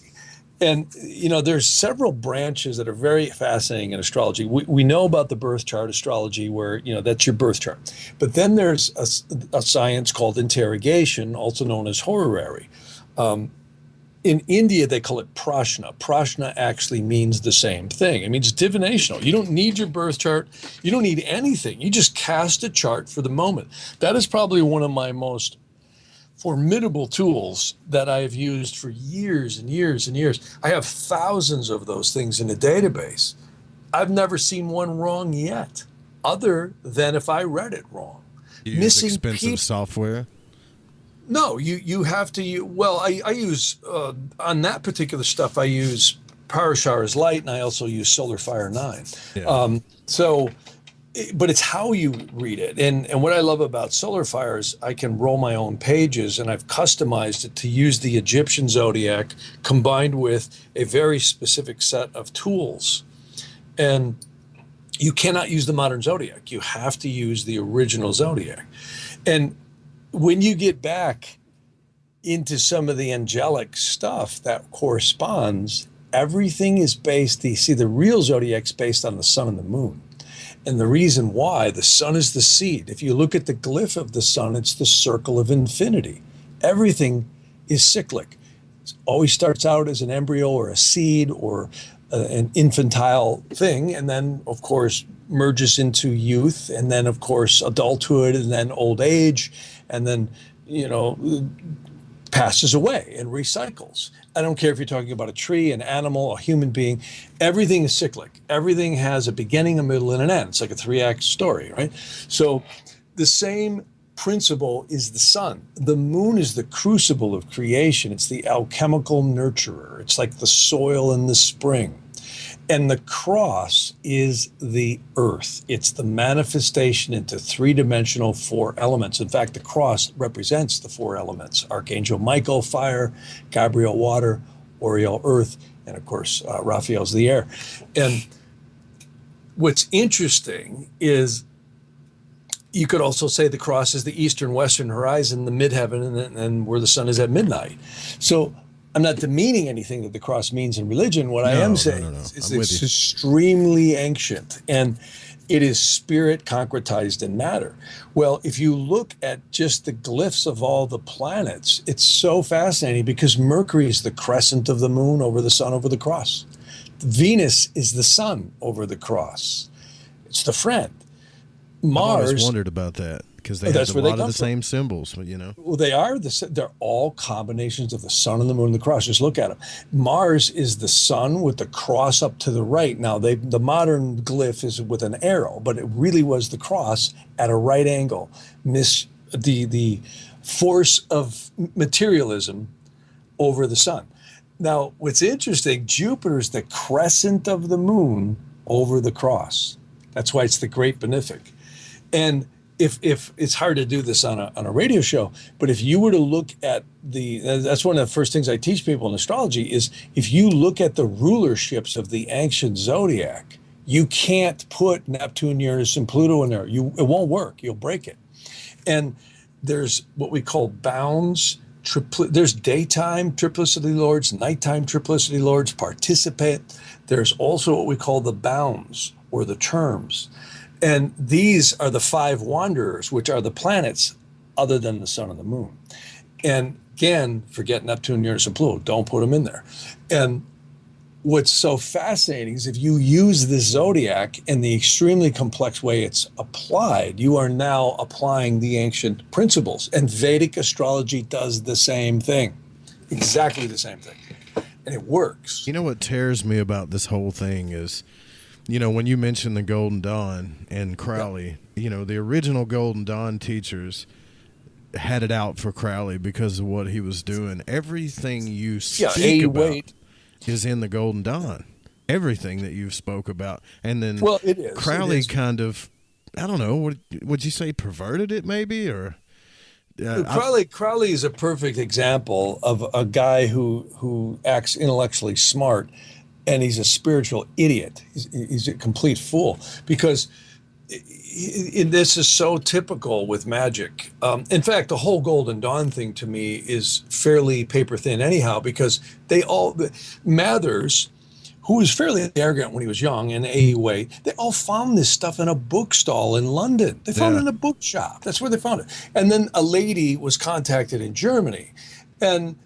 Speaker 2: And, there's several branches that are very fascinating in astrology. We know about the birth chart astrology where, that's your birth chart. But then there's a science called interrogation, also known as horary. In India, they call it prashna. Prashna actually means the same thing. It means divinational. You don't need your birth chart. You don't need anything. You just cast a chart for the moment. That is probably one of my most formidable tools that I have used for years and years and years. I have thousands of those things in a database. I've never seen one wrong yet, other than if I read it wrong.
Speaker 1: You use expensive software?
Speaker 2: No, you have to use, I use, on that particular stuff, I use Parashara's Light, and I also use Solar Fire 9. Yeah. But it's how you read it. And what I love about Solar Fire is I can roll my own pages, and I've customized it to use the Egyptian zodiac combined with a very specific set of tools. And you cannot use the modern zodiac. You have to use the original zodiac. And when you get back into some of the angelic stuff that corresponds, everything is based, the real zodiac's based on the sun and the moon. And the reason why, the sun is the seed. If you look at the glyph of the sun, it's the circle of infinity. Everything is cyclic. It always starts out as an embryo or a seed or an infantile thing, and then, of course, merges into youth, and then, of course, adulthood, and then old age, and then, passes away and recycles. I don't care if you're talking about a tree, an animal, a human being. Everything is cyclic. Everything has a beginning, a middle, and an end. It's like a 3-act story, right? So the same principle is the sun. The moon is the crucible of creation. It's the alchemical nurturer. It's like the soil in the spring. And the cross is the earth. It's the manifestation into 3-dimensional 4 elements. In fact, the cross represents the 4 elements: Archangel Michael, fire; Gabriel, water; Oriel, earth; and of course, Raphael's the air. And what's interesting is you could also say the cross is the eastern, western horizon, the midheaven, and where the sun is at midnight. So I'm not demeaning anything that the cross means in religion. What I am saying is it's extremely ancient, and it is spirit concretized in matter. Well, if you look at just the glyphs of all the planets, it's so fascinating because Mercury is the crescent of the moon over the sun over the cross. Venus is the sun over the cross. It's the friend. Mars.
Speaker 1: I've always wondered about that because they have a lot of the same symbols,
Speaker 2: Well, they're all combinations of the sun and the moon and the cross. Just look at them. Mars is the sun with the cross up to the right. Now, the modern glyph is with an arrow, but it really was the cross at a right angle. The force of materialism over the sun. Now, what's interesting, Jupiter is the crescent of the moon over the cross. That's why it's the great benefic. And if it's hard to do this on a radio show, but if you were to look at that's one of the first things I teach people in astrology is if you look at the rulerships of the ancient zodiac, you can't put Neptune, Uranus, and Pluto in there. It won't work. You'll break it. And there's what we call bounds. There's daytime triplicity lords, nighttime triplicity lords, participate. There's also what we call the bounds or the terms. And these are the 5 wanderers, which are the planets other than the sun and the moon. And again, forget Neptune, Uranus, and Pluto. Don't put them in there. And what's so fascinating is if you use this zodiac in the extremely complex way it's applied, you are now applying the ancient principles. And Vedic astrology does the same thing, exactly the same thing. And it works.
Speaker 1: You know what tears me about this whole thing is, when you mention the Golden Dawn and Crowley, the original Golden Dawn teachers had it out for Crowley because of what he was doing. Everything you speak about. is in the Golden Dawn. Everything that you spoke about. And then
Speaker 2: well, it is.
Speaker 1: Crowley
Speaker 2: It is.
Speaker 1: kind of, I don't know, would you say perverted it maybe? Or
Speaker 2: Crowley is a perfect example of a guy who acts intellectually smart, and he's a spiritual idiot. He's a complete fool, because this is so typical with magic. In fact, the whole Golden Dawn thing to me is fairly paper thin anyhow, because Mathers, who was fairly arrogant when he was young in AUA, they all found this stuff in a bookstall in London. They found it in a bookshop. That's where they found it. And then a lady was contacted in Germany. And,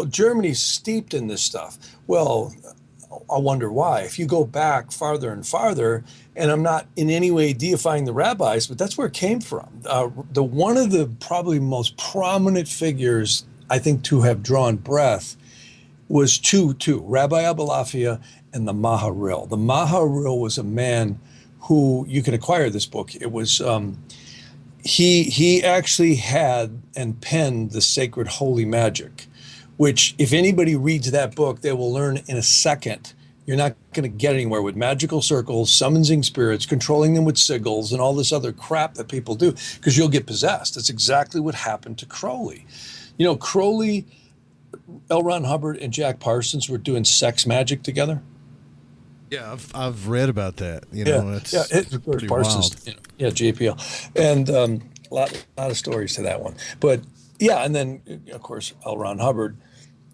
Speaker 2: Germany's steeped in this stuff. Well, I wonder why. If you go back farther and farther, and I'm not in any way deifying the rabbis, but that's where it came from. One of the probably most prominent figures, I think, to have drawn breath was two, Rabbi Abulafia and the Maharil. The Maharil was a man who, you can acquire this book. It was, he actually had and penned the Sacred Holy Magic, which if anybody reads that book, they will learn in a second. You're not going to get anywhere with magical circles, summoning spirits, controlling them with sigils, and all this other crap that people do, because you'll get possessed. That's exactly what happened to Crowley. Crowley, L. Ron Hubbard, and Jack Parsons were doing sex magic together.
Speaker 1: Yeah, I've read about that.
Speaker 2: It's
Speaker 1: pretty
Speaker 2: Parsons,
Speaker 1: wild.
Speaker 2: JPL, and a lot of stories to that one. But yeah, and then of course L. Ron Hubbard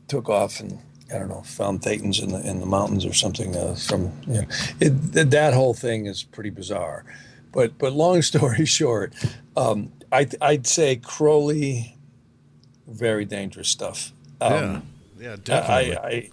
Speaker 2: took off and, I don't know, found thetans in the mountains or something. That whole thing is pretty bizarre. But long story short, I'd say Crowley, very dangerous stuff.
Speaker 1: Yeah, definitely.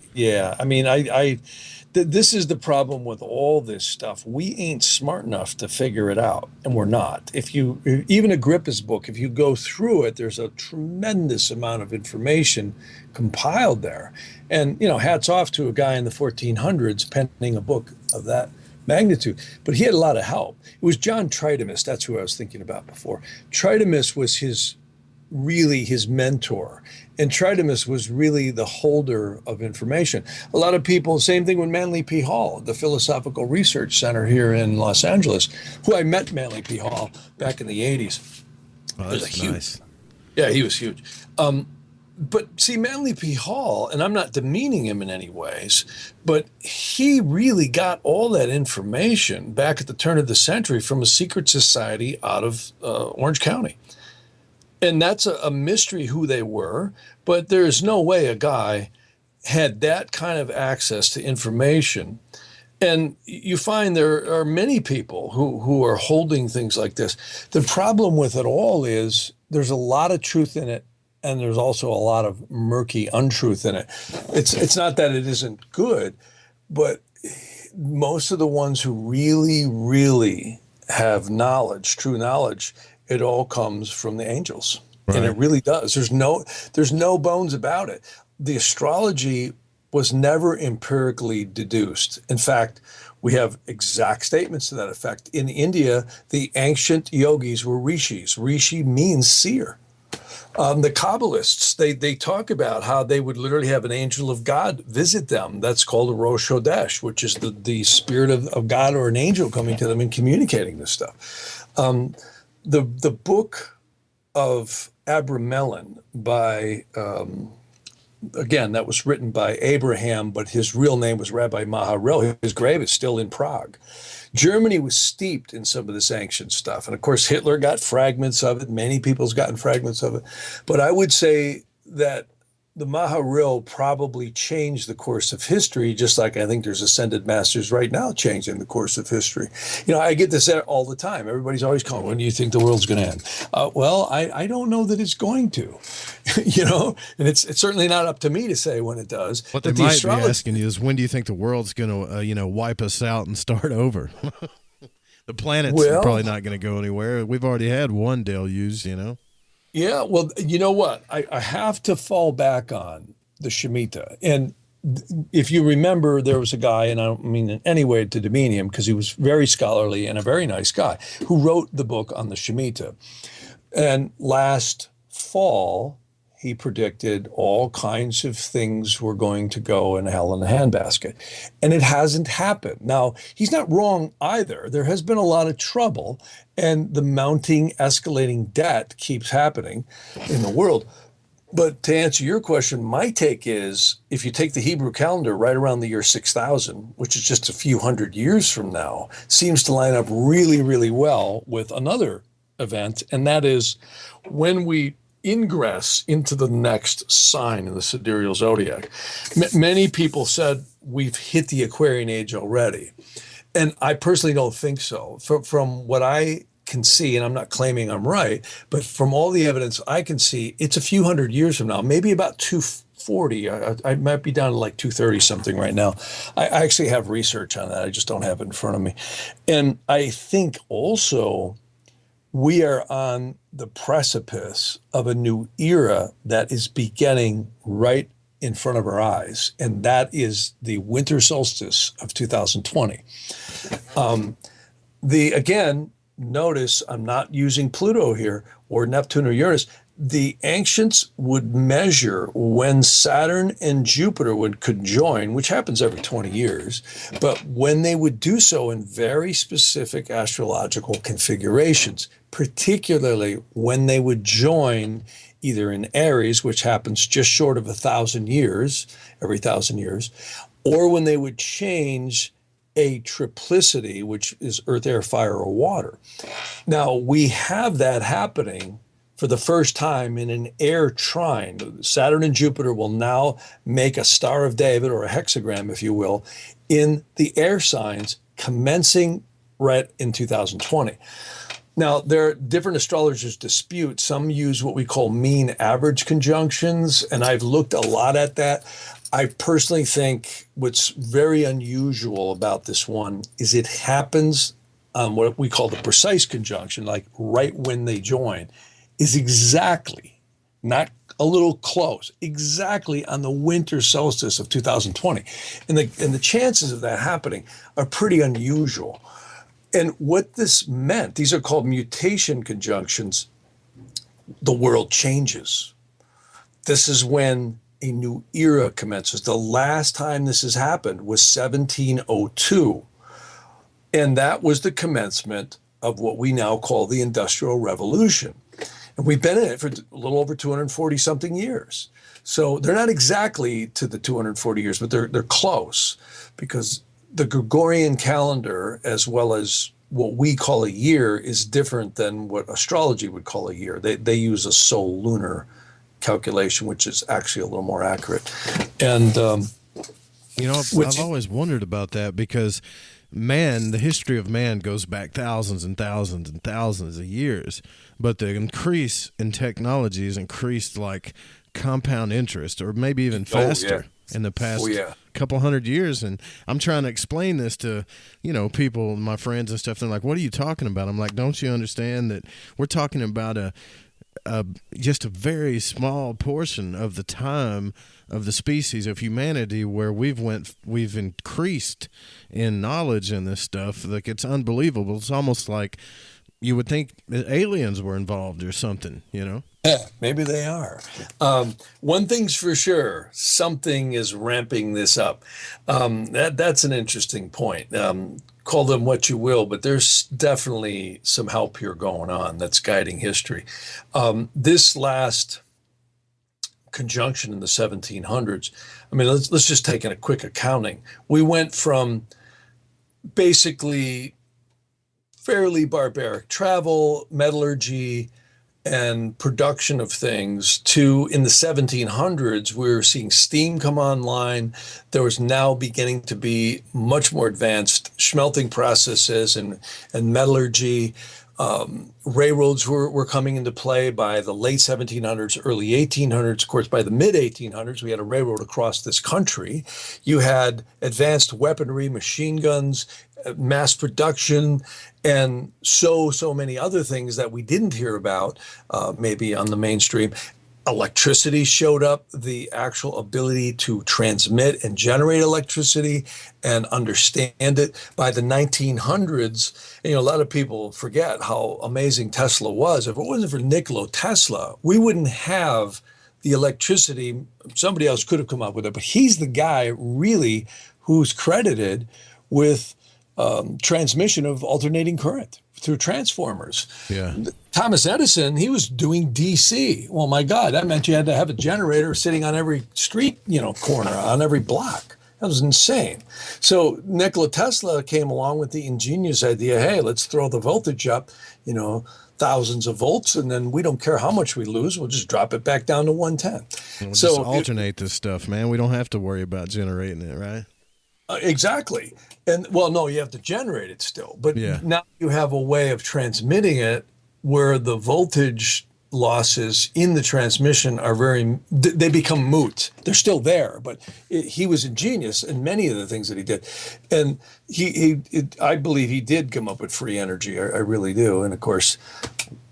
Speaker 2: This is the problem with all this stuff. We ain't smart enough to figure it out, and we're not. Even Agrippa's book, if you go through it, there's a tremendous amount of information compiled there. And, hats off to a guy in the 1400s penning a book of that magnitude. But he had a lot of help. It was John Tritamus, that's who I was thinking about before. Tritamus was his mentor. And Tritamus was really the holder of information. A lot of people, same thing with Manly P. Hall, the Philosophical Research Center here in Los Angeles, who I met Manly P. Hall back in the 80s.
Speaker 1: Oh, that's nice.
Speaker 2: Yeah, he was huge. But see, Manly P. Hall, and I'm not demeaning him in any ways, but he really got all that information back at the turn of the century from a secret society out of Orange County. And that's a mystery who they were, but there is no way a guy had that kind of access to information. And you find there are many people who are holding things like this. The problem with it all is there's a lot of truth in it, and there's also a lot of murky untruth in it. It's not that it isn't good, but most of the ones who really, really have knowledge, true knowledge, it all comes from the angels. Right. And it really does. There's no bones about it. The astrology was never empirically deduced. In fact, we have exact statements to that effect. In India, the ancient yogis were rishis. Rishi means seer. The Kabbalists, they talk about how they would literally have an angel of God visit them. That's called a Rosh Hodesh, which is the spirit of God or an angel coming to them and communicating this stuff. The book of Abramelin by, again, that was written by Abraham, but his real name was Rabbi Maharil. His grave is still in Prague. Germany was steeped in some of this ancient stuff. And of course, Hitler got fragments of it. Many people's gotten fragments of it. But I would say that the Maharil probably changed the course of history, just like I think there's ascended masters right now changing the course of history. I get this all the time. Everybody's always calling, when do you think the world's going to end? Well, I don't know that it's going to, and it's certainly not up to me to say when it does.
Speaker 1: What they might be asking you is, when do you think the world's going to, wipe us out and start over? The planet's probably not going to go anywhere. We've already had one deluge,
Speaker 2: Yeah, well, you know what? I have to fall back on the Shemitah. And if you remember, there was a guy, and I don't mean in any way to demean him, because he was very scholarly and a very nice guy, who wrote the book on the Shemitah. And last fall, he predicted all kinds of things were going to go in hell in a handbasket. And it hasn't happened. Now, he's not wrong either. There has been a lot of trouble, and the mounting, escalating debt keeps happening in the world. But to answer your question, my take is if you take the Hebrew calendar right around the year 6000, which is just a few hundred years from now, seems to line up really, really well with another event. And that is when we ingress into the next sign in the sidereal zodiac. Many people said we've hit the Aquarian age already. And I personally don't think so. From what I can see, and I'm not claiming I'm right, but from all the evidence I can see, it's a few hundred years from now, maybe about 240. I might be down to like 230 something right now. I actually have research on that. I just don't have it in front of me. And I think also we are on the precipice of a new era that is beginning right in front of our eyes, and that is the winter solstice of 2020. Again, notice I'm not using Pluto here or Neptune or Uranus. The ancients would measure when Saturn and Jupiter would conjoin, which happens every 20 years, but when they would do so in very specific astrological configurations, particularly when they would join either in Aries, which happens just short of 1,000 years, every 1,000 years, or when they would change a triplicity, which is earth, air, fire, or water. Now, we have that happening for the first time in an air trine. Saturn and Jupiter will now make a Star of David, or a hexagram, if you will, in the air signs commencing right in 2020. Now, there are different astrologers dispute. Some use what we call mean average conjunctions, and I've looked a lot at that. I personally think what's very unusual about this one is it happens on what we call the precise conjunction, like right when they join, is exactly, not a little close, exactly on the winter solstice of 2020. And the chances of that happening are pretty unusual. And what this meant, these are called mutation conjunctions, the world changes. This is when a new era commences. The last time this has happened was 1702. And that was the commencement of what we now call the Industrial Revolution. And we've been in it for a little over 240 something years. So they're not exactly to the 240 years, but they're close, because the Gregorian calendar, as well as what we call a year, is different than what astrology would call a year. They use a sol lunar calculation, which is actually a little more accurate. And
Speaker 1: I've always wondered about that, because man, the history of man goes back thousands and thousands and thousands of years, but the increase in technology has increased like compound interest, or maybe even faster in the past couple hundred years. And I'm trying to explain this to, people, my friends and stuff. They're like, what are you talking about? I'm like, don't you understand that we're talking about just a very small portion of the time of the species of humanity where we've increased in knowledge in this stuff. Like, it's unbelievable. It's almost like you would think that aliens were involved or something, Yeah,
Speaker 2: maybe they are. One thing's for sure, something is ramping this up. That's an interesting point. Call them what you will, but there's definitely some help here going on that's guiding history. This last conjunction in the 1700s, let's just take a quick accounting. We went from basically fairly barbaric travel, metallurgy, and production of things to, in the 1700s, we were seeing steam come online. There was now beginning to be much more advanced smelting processes and metallurgy. Railroads were coming into play by the late 1700s, early 1800s. Of course, by the mid 1800s, we had a railroad across this country. You had advanced weaponry, machine guns, mass production, and so many other things that we didn't hear about, maybe on the mainstream. Electricity showed up, the actual ability to transmit and generate electricity and understand it. By the 1900s, a lot of people forget how amazing Tesla was. If it wasn't for Nikola Tesla, we wouldn't have the electricity. Somebody else could have come up with it, but he's the guy really who's credited with transmission of alternating current through transformers.
Speaker 1: Yeah.
Speaker 2: Thomas Edison, he was doing DC. Well, my God, that meant you had to have a generator sitting on every street, corner, on every block. That was insane. So Nikola Tesla came along with the ingenious idea, hey, let's throw the voltage up, thousands of volts, and then we don't care how much we lose. We'll just drop it back down to 110.
Speaker 1: We'll just alternate this stuff, man. We don't have to worry about generating it, right?
Speaker 2: Exactly. And well, no, you have to generate it still, but
Speaker 1: yeah.
Speaker 2: Now you have a way of transmitting it where the voltage losses in the transmission are they become moot. They're still there, but he was ingenious in many of the things that he did. And I believe he did come up with free energy. I really do. And of course,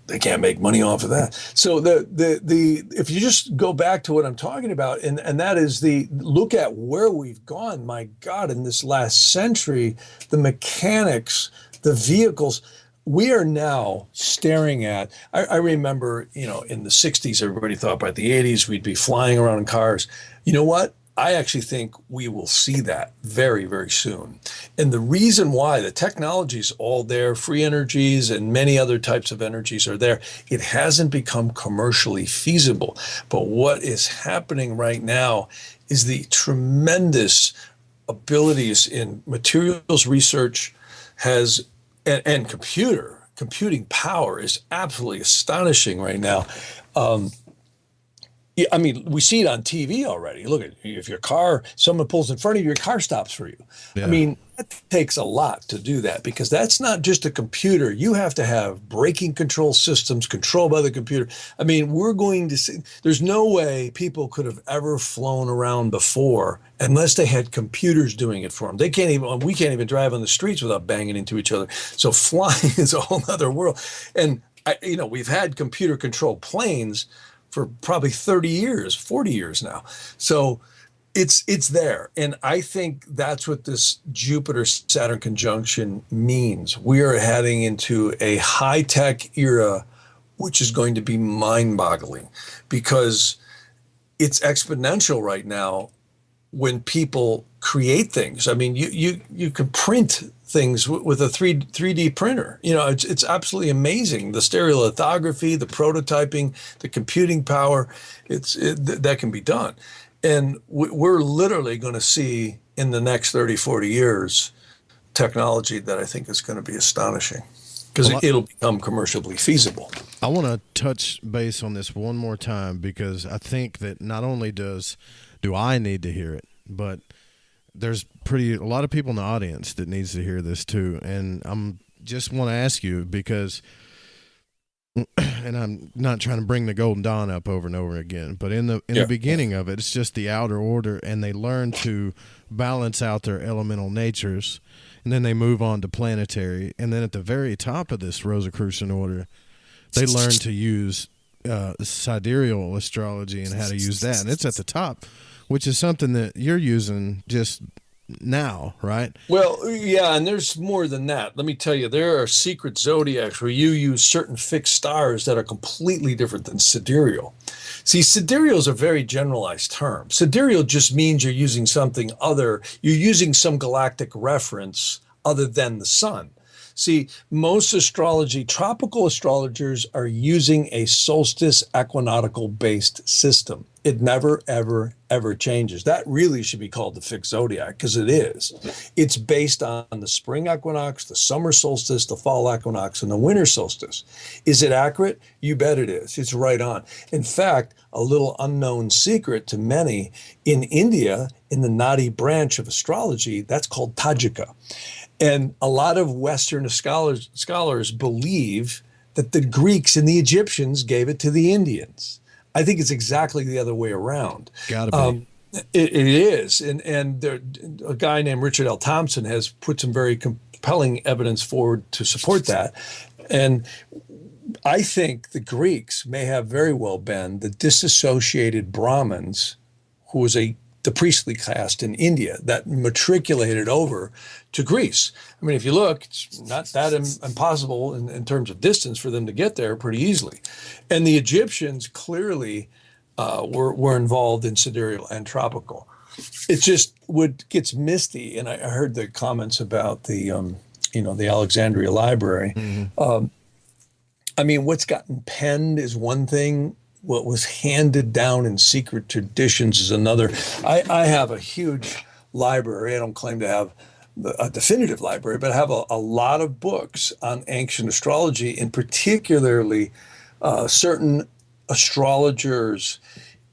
Speaker 2: they can't make money off of that. So if you just go back to what I'm talking about, and that is look at where we've gone, my God, in this last century, the mechanics, the vehicles, we are now staring at, I remember, in the 60s, everybody thought by the 80s, we'd be flying around in cars. You know what? I actually think we will see that very, very soon. And the reason why, the technology is all there, free energies and many other types of energies are there. It hasn't become commercially feasible. But what is happening right now is the tremendous abilities in materials research and computing power is absolutely astonishing right now. I mean, we see it on TV already. Look at if someone pulls in front of you, your car stops for you. Yeah. I mean, that takes a lot to do that because that's not just a computer. You have to have braking control systems controlled by the computer. I mean, we're going to see, there's no way people could have ever flown around before unless they had computers doing it for them. We can't even drive on the streets without banging into each other. So flying is a whole other world. And, we've had computer controlled planes for probably 30 years, 40 years now. So it's there. And I think that's what this Jupiter-Saturn conjunction means. We are heading into a high-tech era, which is going to be mind-boggling because it's exponential right now when people create things. I mean, you can print things with a 3D printer. It's absolutely amazing. The stereolithography, the prototyping, the computing power, that can be done. And we're literally going to see in the next 30, 40 years, technology that I think is going to be astonishing because it'll become commercially feasible.
Speaker 1: I want to touch base on this one more time because I think that not only do I need to hear it, but there's a lot of people in the audience that needs to hear this too. And I'm just want to ask you because, and I'm not trying to bring the Golden Dawn up over and over again, but in the beginning of it, it's just the outer order and they learn to balance out their elemental natures and then they move on to planetary. And then at the very top of this Rosicrucian order, they learn to use sidereal astrology and how to use that. And it's at the top, which is something that you're using just now, right?
Speaker 2: Well, yeah, and there's more than that. Let me tell you, there are secret zodiacs where you use certain fixed stars that are completely different than sidereal. See, sidereal is a very generalized term. Sidereal just means you're using you're using some galactic reference other than the sun. See, most tropical astrologers are using a solstice equinoctial-based system. It never, ever, ever changes. That really should be called the fixed zodiac because it is. It's based on the spring equinox, the summer solstice, the fall equinox, and the winter solstice. Is it accurate? You bet it is. It's right on. In fact, a little unknown secret to many, in India, in the Nadi branch of astrology, that's called Tajika. And a lot of Western scholars believe that the Greeks and the Egyptians gave it to the Indians. I think it's exactly the other way around.
Speaker 1: Gotta be.
Speaker 2: It is. And a guy named Richard L. Thompson has put some very compelling evidence forward to support that. And I think the Greeks may have very well been the disassociated Brahmins, who was the priestly caste in India that matriculated over to Greece. I mean, if you look, it's not that impossible in terms of distance for them to get there pretty easily. And the Egyptians clearly were involved in sidereal and tropical. It's just what gets misty, and I heard the comments about the the Alexandria Library. I mean, what's gotten penned is one thing. What was handed down in secret traditions is another. I have a huge library. I don't claim to have a definitive library, but I have a lot of books on ancient astrology, and particularly certain astrologers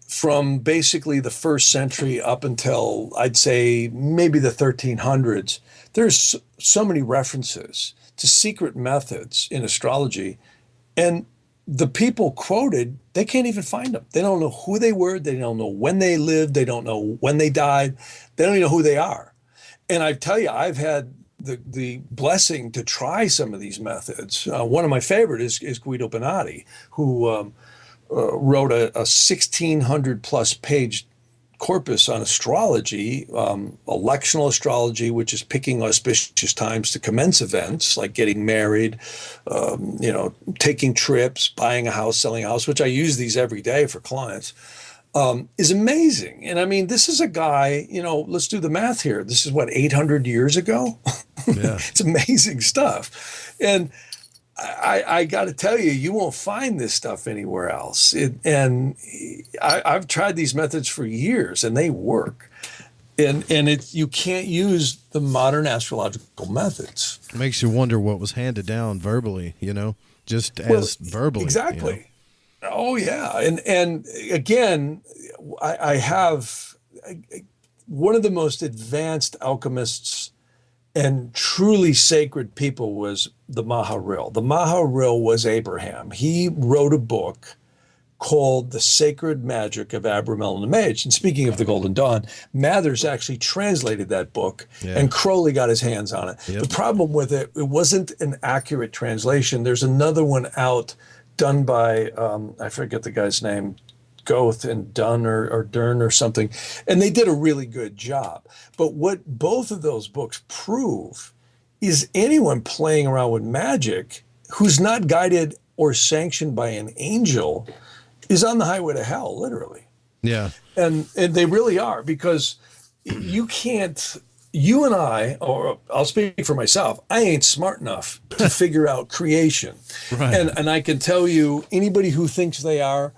Speaker 2: from basically the 1st century up until I'd say maybe the 1300s. There's so many references to secret methods in astrology, and the people quoted, they can't even find them. They don't know who they were. They don't know when they lived. They don't know when they died. They don't even know who they are. And I tell you, I've had the blessing to try some of these methods. One of my favorite is Guido Bonatti, who wrote a 1,600 plus page corpus on astrology, electional astrology, which is picking auspicious times to commence events like getting married, taking trips, buying a house, selling a house, which I use these every day for clients, is amazing. And I mean, this is a guy, let's do the math here. This is 800 years ago? Yeah. It's amazing stuff. And I got to tell you, you won't find this stuff anywhere else. I've tried these methods for years, and they work. And you can't use the modern astrological methods.
Speaker 1: It makes you wonder what was handed down verbally, as verbally.
Speaker 2: Exactly. Oh yeah, and again, I have one of the most advanced alchemists and truly sacred people was the Maharil. The Maharil was Abraham. He wrote a book called The Sacred Magic of Abramelin the Mage. And speaking of the Golden Dawn, Mathers actually translated that book, and Crowley got his hands on it. Yep. The problem with it wasn't an accurate translation. There's another one out done by, I forget the guy's name, Goethe and Dunn or Dern or something, and they did a really good job. But what both of those books prove is anyone playing around with magic who's not guided or sanctioned by an angel is on the highway to hell, literally.
Speaker 1: Yeah.
Speaker 2: And they really are, because you and I, or I'll speak for myself, I ain't smart enough to figure out creation. Right. And I can tell you, anybody who thinks they are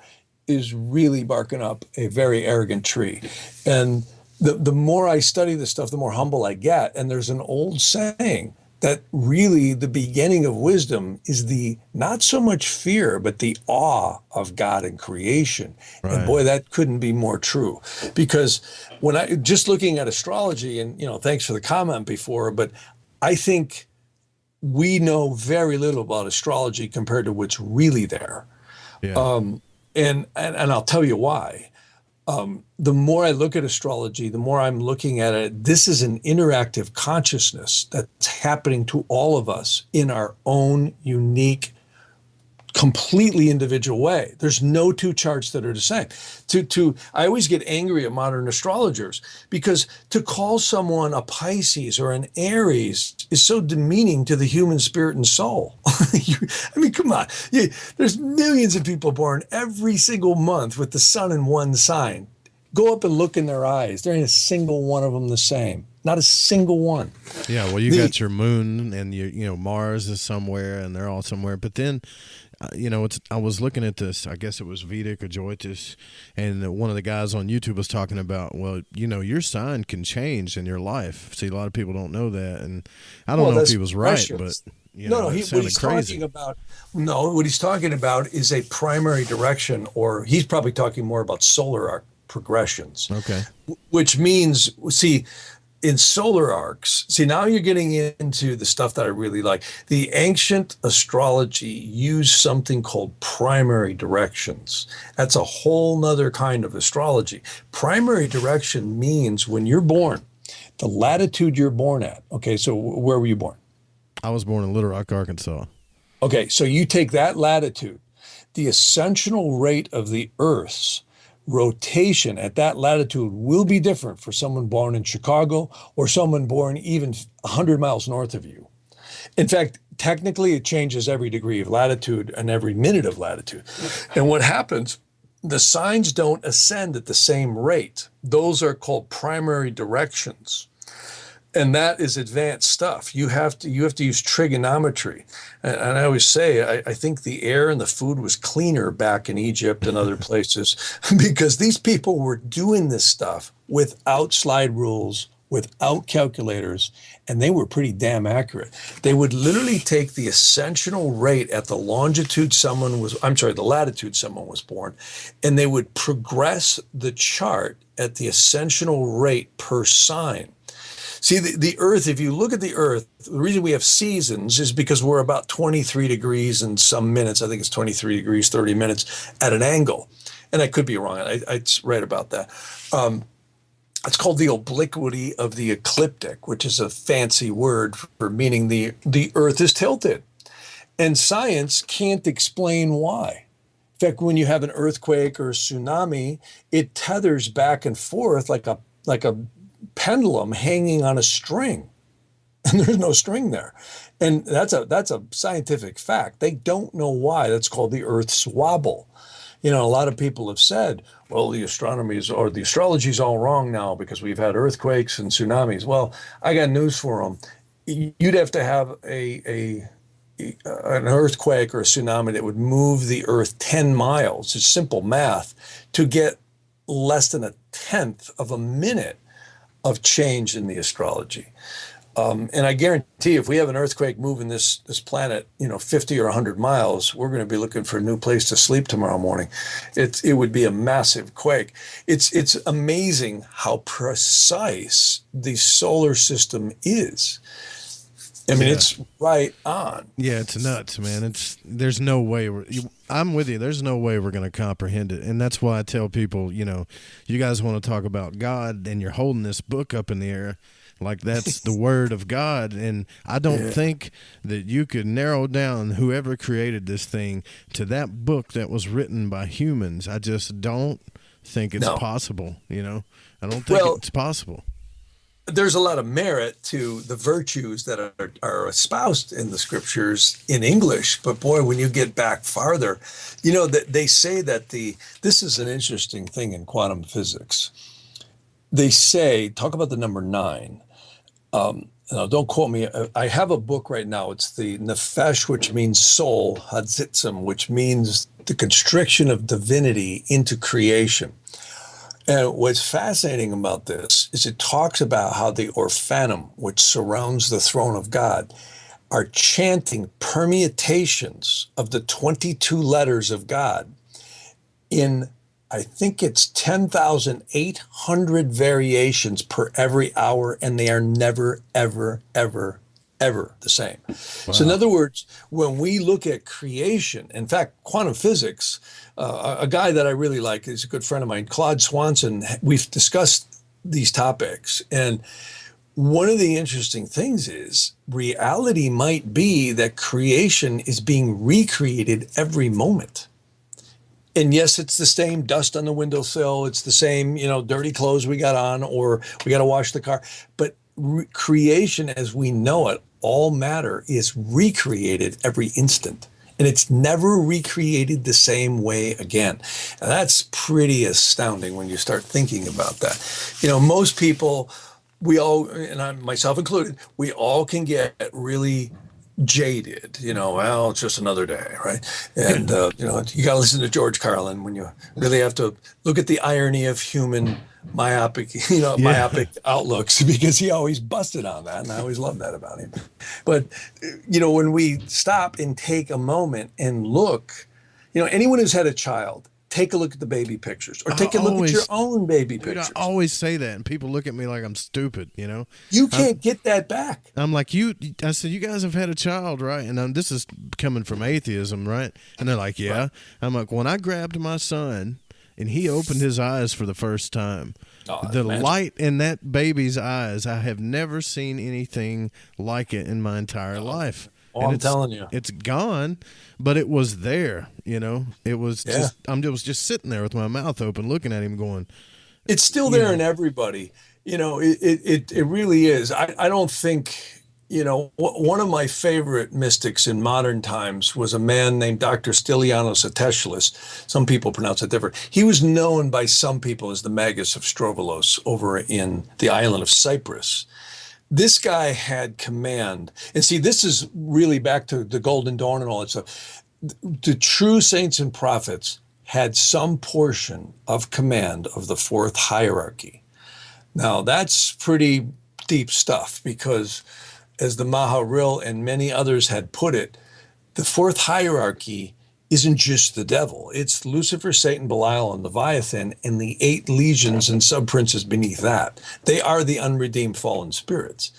Speaker 2: is really barking up a very arrogant tree. And the more I study this stuff, the more humble I get. And there's an old saying that really the beginning of wisdom is the not so much fear, but the awe of God and creation. Right. And boy, that couldn't be more true. Because when I just looking at astrology, and thanks for the comment before, but I think we know very little about astrology compared to what's really there. Yeah. And I'll tell you why. The more I look at astrology, the more I'm looking at it, this is an interactive consciousness that's happening to all of us in our own unique, completely individual way. There's no two charts that are the same. I always get angry at modern astrologers, because to call someone a Pisces or an Aries is so demeaning to the human spirit and soul. I mean, come on. There's millions of people born every single month with the sun in one sign. Go up and look in their eyes. There ain't a single one of them the same. Not a single one.
Speaker 1: Yeah, well, you got your moon, and Mars is somewhere, and they're all somewhere. But then, I was looking at this. I guess it was Vedic or Joitis, and one of the guys on YouTube was talking about, well, your sign can change in your life. See, a lot of people don't know that, and I don't know if he was right, but
Speaker 2: what he's talking about is a primary direction, or he's probably talking more about solar arc progressions.
Speaker 1: Okay,
Speaker 2: which means, in solar arcs, now you're getting into the stuff that I really like. The ancient astrology used something called primary directions. That's a whole nother kind of astrology. Primary direction means when you're born, the latitude you're born at. Okay, so where were you born?
Speaker 1: I was born in Little Rock, Arkansas.
Speaker 2: Okay, so you take that latitude, the ascensional rate of the Earth's rotation at that latitude will be different for someone born in Chicago or someone born even 100 miles north of you. In fact, technically it changes every degree of latitude and every minute of latitude. And what happens the signs don't ascend at the same rate. Those are called primary directions. And that is advanced stuff. You have to use trigonometry. And I always say, I think the air and the food was cleaner back in Egypt and other places because these people were doing this stuff without slide rules, without calculators, and they were pretty damn accurate. They would literally take the ascensional rate at the latitude someone was born, and they would progress the chart at the ascensional rate per sign. See, the Earth, if you look at the Earth, the reason we have seasons is because we're about 23 degrees and some minutes. I think it's 23 degrees, 30 minutes at an angle. And I could be wrong. I'd write about that. It's called the obliquity of the ecliptic, which is a fancy word for meaning the Earth is tilted. And science can't explain why. In fact, when you have an earthquake or a tsunami, it tethers back and forth like a pendulum hanging on a string, and there's no string there. And that's a scientific fact. They don't know why. That's called the Earth's wobble. A lot of people have said, well, the astrology is all wrong now because we've had earthquakes and tsunamis. Well, I got news for them. You'd have to have an earthquake or a tsunami that would move the Earth 10 miles. It's simple math to get less than a tenth of a minute of change in the astrology. And I guarantee if we have an earthquake moving this planet, 50 or 100 miles, we're going to be looking for a new place to sleep tomorrow morning. It would be a massive quake. It's amazing how precise the solar system is. I mean, It's right on.
Speaker 1: Yeah, it's nuts, man. There's no way I'm with you. There's no way we're going to comprehend it. And that's why I tell people, you guys want to talk about God and you're holding this book up in the air like that's the word of God. And I don't think that you could narrow down whoever created this thing to that book that was written by humans. I just don't think it's possible, I don't think it's possible.
Speaker 2: There's a lot of merit to the virtues that are espoused in the scriptures in English, but boy, when you get back farther, that they say that this is an interesting thing in quantum physics. They say, talk about the number 9. Now, don't quote me. I have a book right now. It's the Nefesh, which means soul, Hadzitzim, which means the constriction of divinity into creation. And what's fascinating about this is it talks about how the Orphanum, which surrounds the throne of God, are chanting permutations of the 22 letters of God in, I think it's 10,800 variations per every hour, and they are never, ever, ever, ever the same. Wow. So in other words, when we look at creation, in fact, quantum physics, a guy that I really like is a good friend of mine, Claude Swanson. We've discussed these topics. And one of the interesting things is reality might be that creation is being recreated every moment. And yes, it's the same dust on the windowsill. It's the same, dirty clothes we got on, or we got to wash the car. But creation as we know it, all matter is recreated every instant. And it's never recreated the same way again. And that's pretty astounding when you start thinking about that. Most people, we all, and I, myself included, we all can get really jaded, well, it's just another day, right? And, you got to listen to George Carlin when you really have to look at the irony of human myopic outlooks, because he always busted on that. And I always loved that about him. But, when we stop and take a moment and look, anyone who's had a child, take a look at the baby pictures, or take a look at your own baby pictures.
Speaker 1: I always say that, and people look at me like I'm stupid,
Speaker 2: You can't get that back.
Speaker 1: I'm like, I said, you guys have had a child, right? And this is coming from atheism, right? And they're like, yeah. Right. I'm like, when I grabbed my son and he opened his eyes for the first time, the light in that baby's eyes, I have never seen anything like it in my entire life.
Speaker 2: I'm telling you,
Speaker 1: it's gone, but it was there. It was just, I was just sitting there with my mouth open, looking at him, going,
Speaker 2: "It's still there in everybody." It really is. I don't think One of my favorite mystics in modern times was a man named Dr. Stylianos Ateshlis. Some people pronounce it different. He was known by some people as the Magus of Strovolos over in the island of Cyprus. This guy had command. And see, this is really back to the Golden Dawn and all that stuff. The true saints and prophets had some portion of command of the fourth hierarchy. Now, that's pretty deep stuff because, as the Maharil and many others had put it, the fourth hierarchy isn't just the devil. It's Lucifer, Satan, Belial, and Leviathan, and the 8 legions and sub-princes beneath that. They are the unredeemed fallen spirits.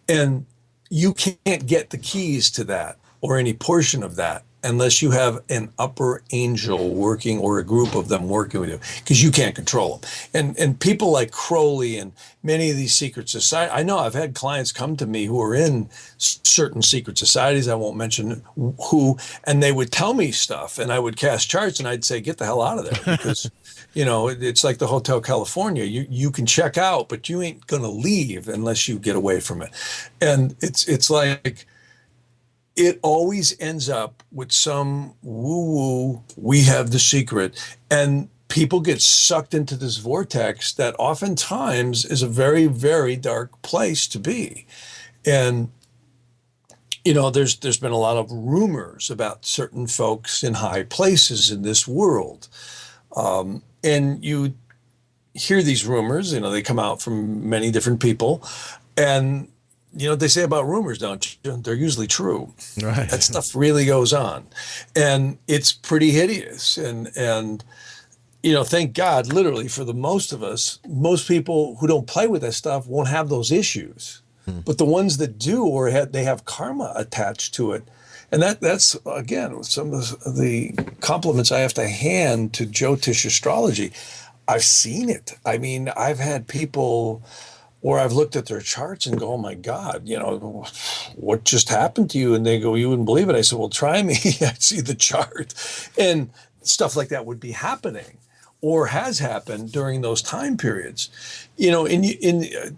Speaker 2: And you can't get the keys to that or any portion of that unless you have an upper angel working or a group of them working with you, because you can't control them. And people like Crowley and many of these secret societies, I know I've had clients come to me who are in certain secret societies, I won't mention who, and they would tell me stuff and I would cast charts and I'd say, get the hell out of there, because it's like the Hotel California. You can check out, but you ain't gonna leave unless you get away from it. And it's like, it always ends up with some woo-woo, we have the secret. And people get sucked into this vortex that oftentimes is a very, very dark place to be. And, there's been a lot of rumors about certain folks in high places in this world. And you hear these rumors, they come out from many different people. And they say about rumors, don't you? They're usually true.
Speaker 1: Right.
Speaker 2: That stuff really goes on. And it's pretty hideous. And thank God, literally, for the most of us, most people who don't play with that stuff won't have those issues. But the ones that do, or they have karma attached to it. And that's, again, some of the compliments I have to hand to Jyotish astrology. I've seen it. I mean, I've had people, or I've looked at their charts and go, oh my God, what just happened to you? And they go, you wouldn't believe it. I said, well, try me. I see the chart. And stuff like that would be happening or has happened during those time periods. In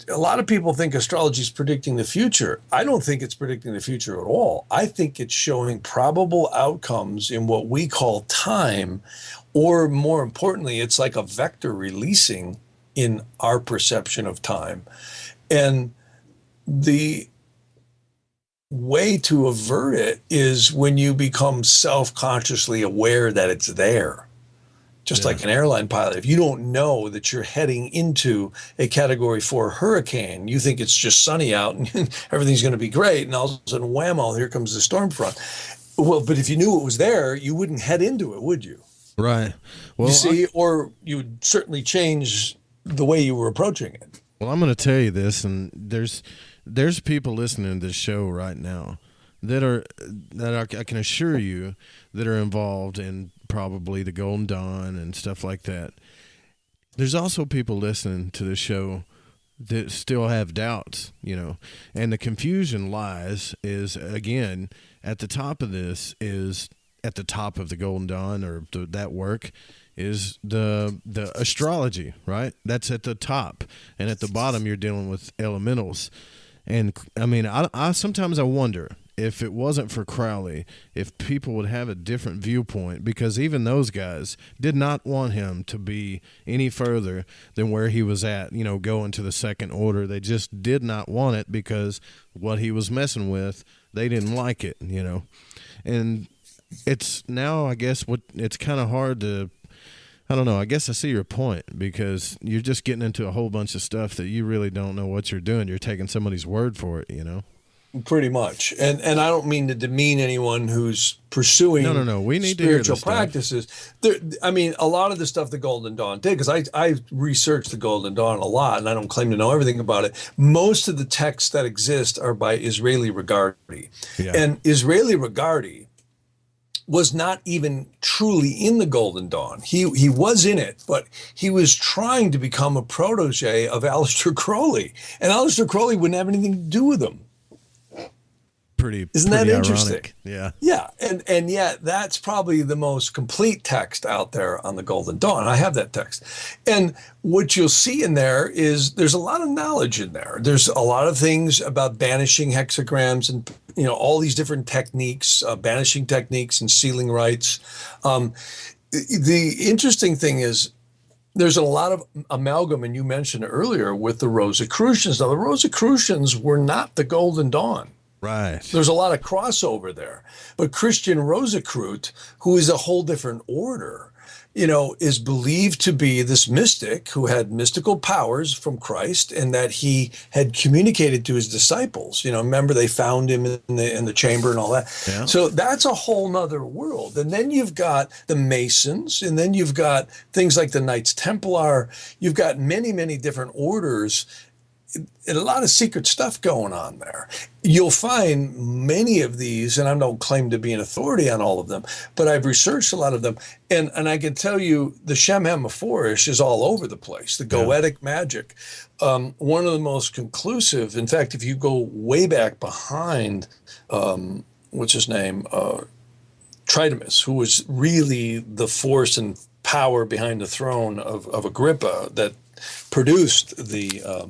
Speaker 2: a lot of people think astrology is predicting the future. I don't think it's predicting the future at all. I think it's showing probable outcomes in what we call time, or more importantly, it's like a vector releasing in our perception of time. And the way to avert it is when you become self-consciously aware that it's there. Just like an airline pilot, if you don't know that you're heading into a Category 4 hurricane, you think it's just sunny out and everything's going to be great, and all of a sudden, whammo, here comes the storm front. Well, but if you knew it was there, you wouldn't head into it, would you?
Speaker 1: Right. Well,
Speaker 2: you see, or you would certainly change the way you were approaching it.
Speaker 1: Well, I'm going to tell you this, and there's people listening to this show right now that I can assure you that are involved in probably the Golden Dawn and stuff like that. There's also people listening to the show that still have doubts, and the confusion lies is, again, at the top of this is at the top of the Golden Dawn, or that work is the astrology, right? That's at the top, and at the bottom you're dealing with elementals. And I mean, I sometimes I wonder if it wasn't for Crowley, if people would have a different viewpoint, because even those guys did not want him to be any further than where he was at, going to the second order. They just did not want it because what he was messing with, they didn't like it, And it's now, I guess, it's kind of hard to, I don't know, I guess I see your point, because you're just getting into a whole bunch of stuff that you really don't know what you're doing. You're taking somebody's word for it,
Speaker 2: Pretty much. And I don't mean to demean anyone who's pursuing
Speaker 1: no. We need
Speaker 2: spiritual
Speaker 1: to hear
Speaker 2: practices. A lot of the stuff the Golden Dawn did, because I researched the Golden Dawn a lot, and I don't claim to know everything about it. Most of the texts that exist are by Israeli Regardie. Yeah. And Israeli Regardie was not even truly in the Golden Dawn. He was in it, but he was trying to become a protege of Aleister Crowley. And Aleister Crowley wouldn't have anything to do with him. Isn't that interesting?
Speaker 1: Ironic. Yeah.
Speaker 2: Yeah. And yet that's probably the most complete text out there on the Golden Dawn. I have that text. And what you'll see in there is there's a lot of knowledge in there. There's a lot of things about banishing hexagrams and, all these different techniques, banishing techniques and sealing rites. The interesting thing is there's a lot of amalgam, and you mentioned earlier, with the Rosicrucians. Now, the Rosicrucians were not the Golden Dawn.
Speaker 1: Right.
Speaker 2: There's a lot of crossover there. But Christian Rosicrucian, who is a whole different order, is believed to be this mystic who had mystical powers from Christ, and that he had communicated to his disciples. Remember they found him in the chamber and all that. Yeah. So that's a whole nother world. And then you've got the Masons, and then you've got things like the Knights Templar. You've got many, many different orders. And a lot of secret stuff going on there. You'll find many of these, and I don't claim to be an authority on all of them, but I've researched a lot of them. And I can tell you the Shem Hamaphorish is all over the place, the Goetic magic. One of the most conclusive, in fact, if you go way back behind, what's his name, Tritomus, who was really the force and power behind the throne of Agrippa that produced the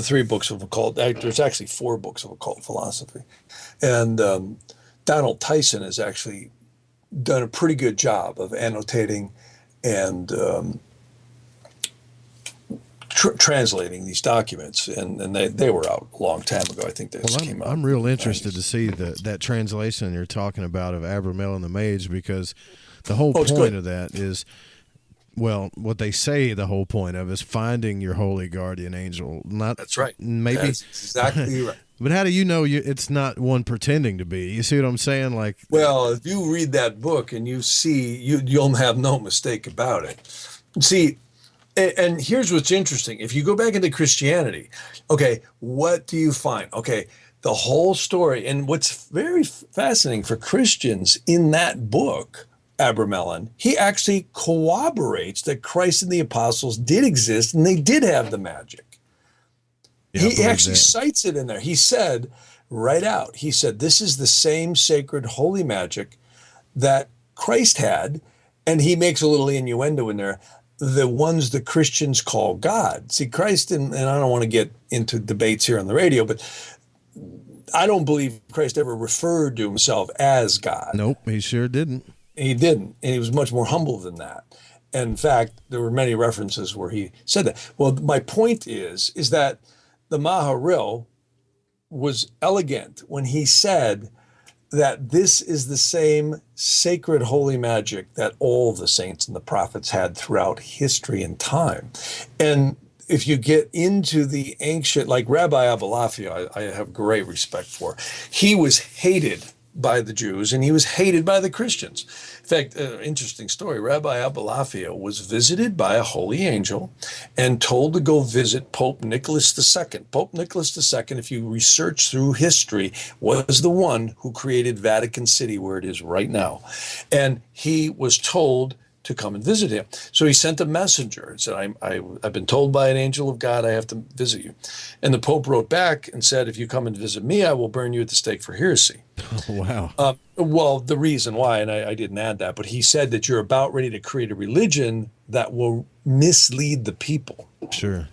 Speaker 2: 3 books of occult. There's actually 4 books of occult philosophy. And Donald Tyson has actually done a pretty good job of annotating and translating these documents. And they were out a long time ago. I think they came out.
Speaker 1: I'm real interested to see that translation you're talking about of Abramelin and the Mage, because the whole point of that is, well, what they say the whole point of is finding your holy guardian angel.
Speaker 2: That's right.
Speaker 1: Maybe.
Speaker 2: That's exactly right.
Speaker 1: But how do you know it's not one pretending to be? You see what I'm saying?
Speaker 2: Well, if you read that book and you see, you'll have no mistake about it. See, and here's what's interesting. If you go back into Christianity, okay, what do you find? Okay, the whole story. And what's very fascinating for Christians in that book, Abramelin, he actually corroborates that Christ and the apostles did exist and they did have the magic. Yeah, he actually cites it in there. He said right out, this is the same sacred holy magic that Christ had, and he makes a little innuendo in there, the ones the Christians call God. See, Christ, and I don't want to get into debates here on the radio, but I don't believe Christ ever referred to himself as God.
Speaker 1: Nope, he sure didn't.
Speaker 2: He didn't, and he was much more humble than that. And in fact, there were many references where he said that. Well, my point is that the Maharil was elegant when he said that this is the same sacred holy magic that all the saints and the prophets had throughout history and time. And if you get into the ancient, like Rabbi Abulafia, I have great respect for, he was hated by the Jews, and he was hated by the Christians. In fact, interesting story, Rabbi Abulafia was visited by a holy angel and told to go visit Pope Nicholas II. Pope Nicholas II, if you research through history, was the one who created Vatican City where it is right now. And he was told to come and visit him. So he sent a messenger and said, I've been told by an angel of God I have to visit you. And the Pope wrote back and said, if you come and visit me, I will burn you at the stake for heresy.
Speaker 1: Oh, wow.
Speaker 2: Well, the reason why, and I didn't add that, but he said that you're about ready to create a religion that will mislead the people.
Speaker 1: Sure.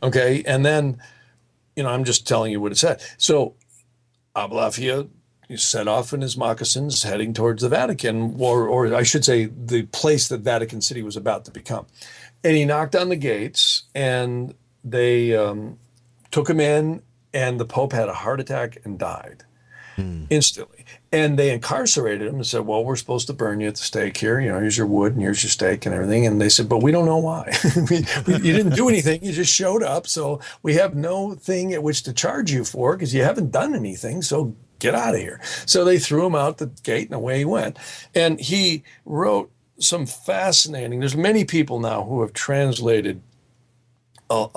Speaker 2: Okay. And then, I'm just telling you what it said. So Abulafia, he set off in his moccasins heading towards the Vatican, or I should say the place that Vatican City was about to become. And he knocked on the gates, and they took him in, and the Pope had a heart attack and died instantly. And they incarcerated him and said, well, we're supposed to burn you at the stake here. Here's your wood and here's your stake and everything. And they said, but we don't know why. You didn't do anything. You just showed up. So we have no thing at which to charge you for because you haven't done anything. So get out of here. So they threw him out the gate and away he went. And he wrote some fascinating, there's many people now who have translated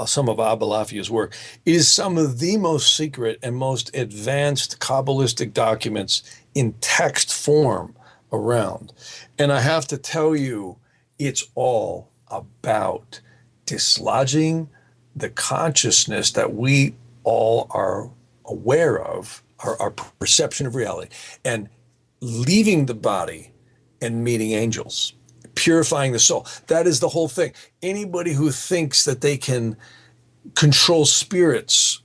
Speaker 2: some of Abulafia's work. It is some of the most secret and most advanced Kabbalistic documents in text form around. And I have to tell you, it's all about dislodging the consciousness that we all are aware of our perception of reality, and leaving the body and meeting angels, purifying the soul. That is the whole thing. Anybody who thinks that they can control spirits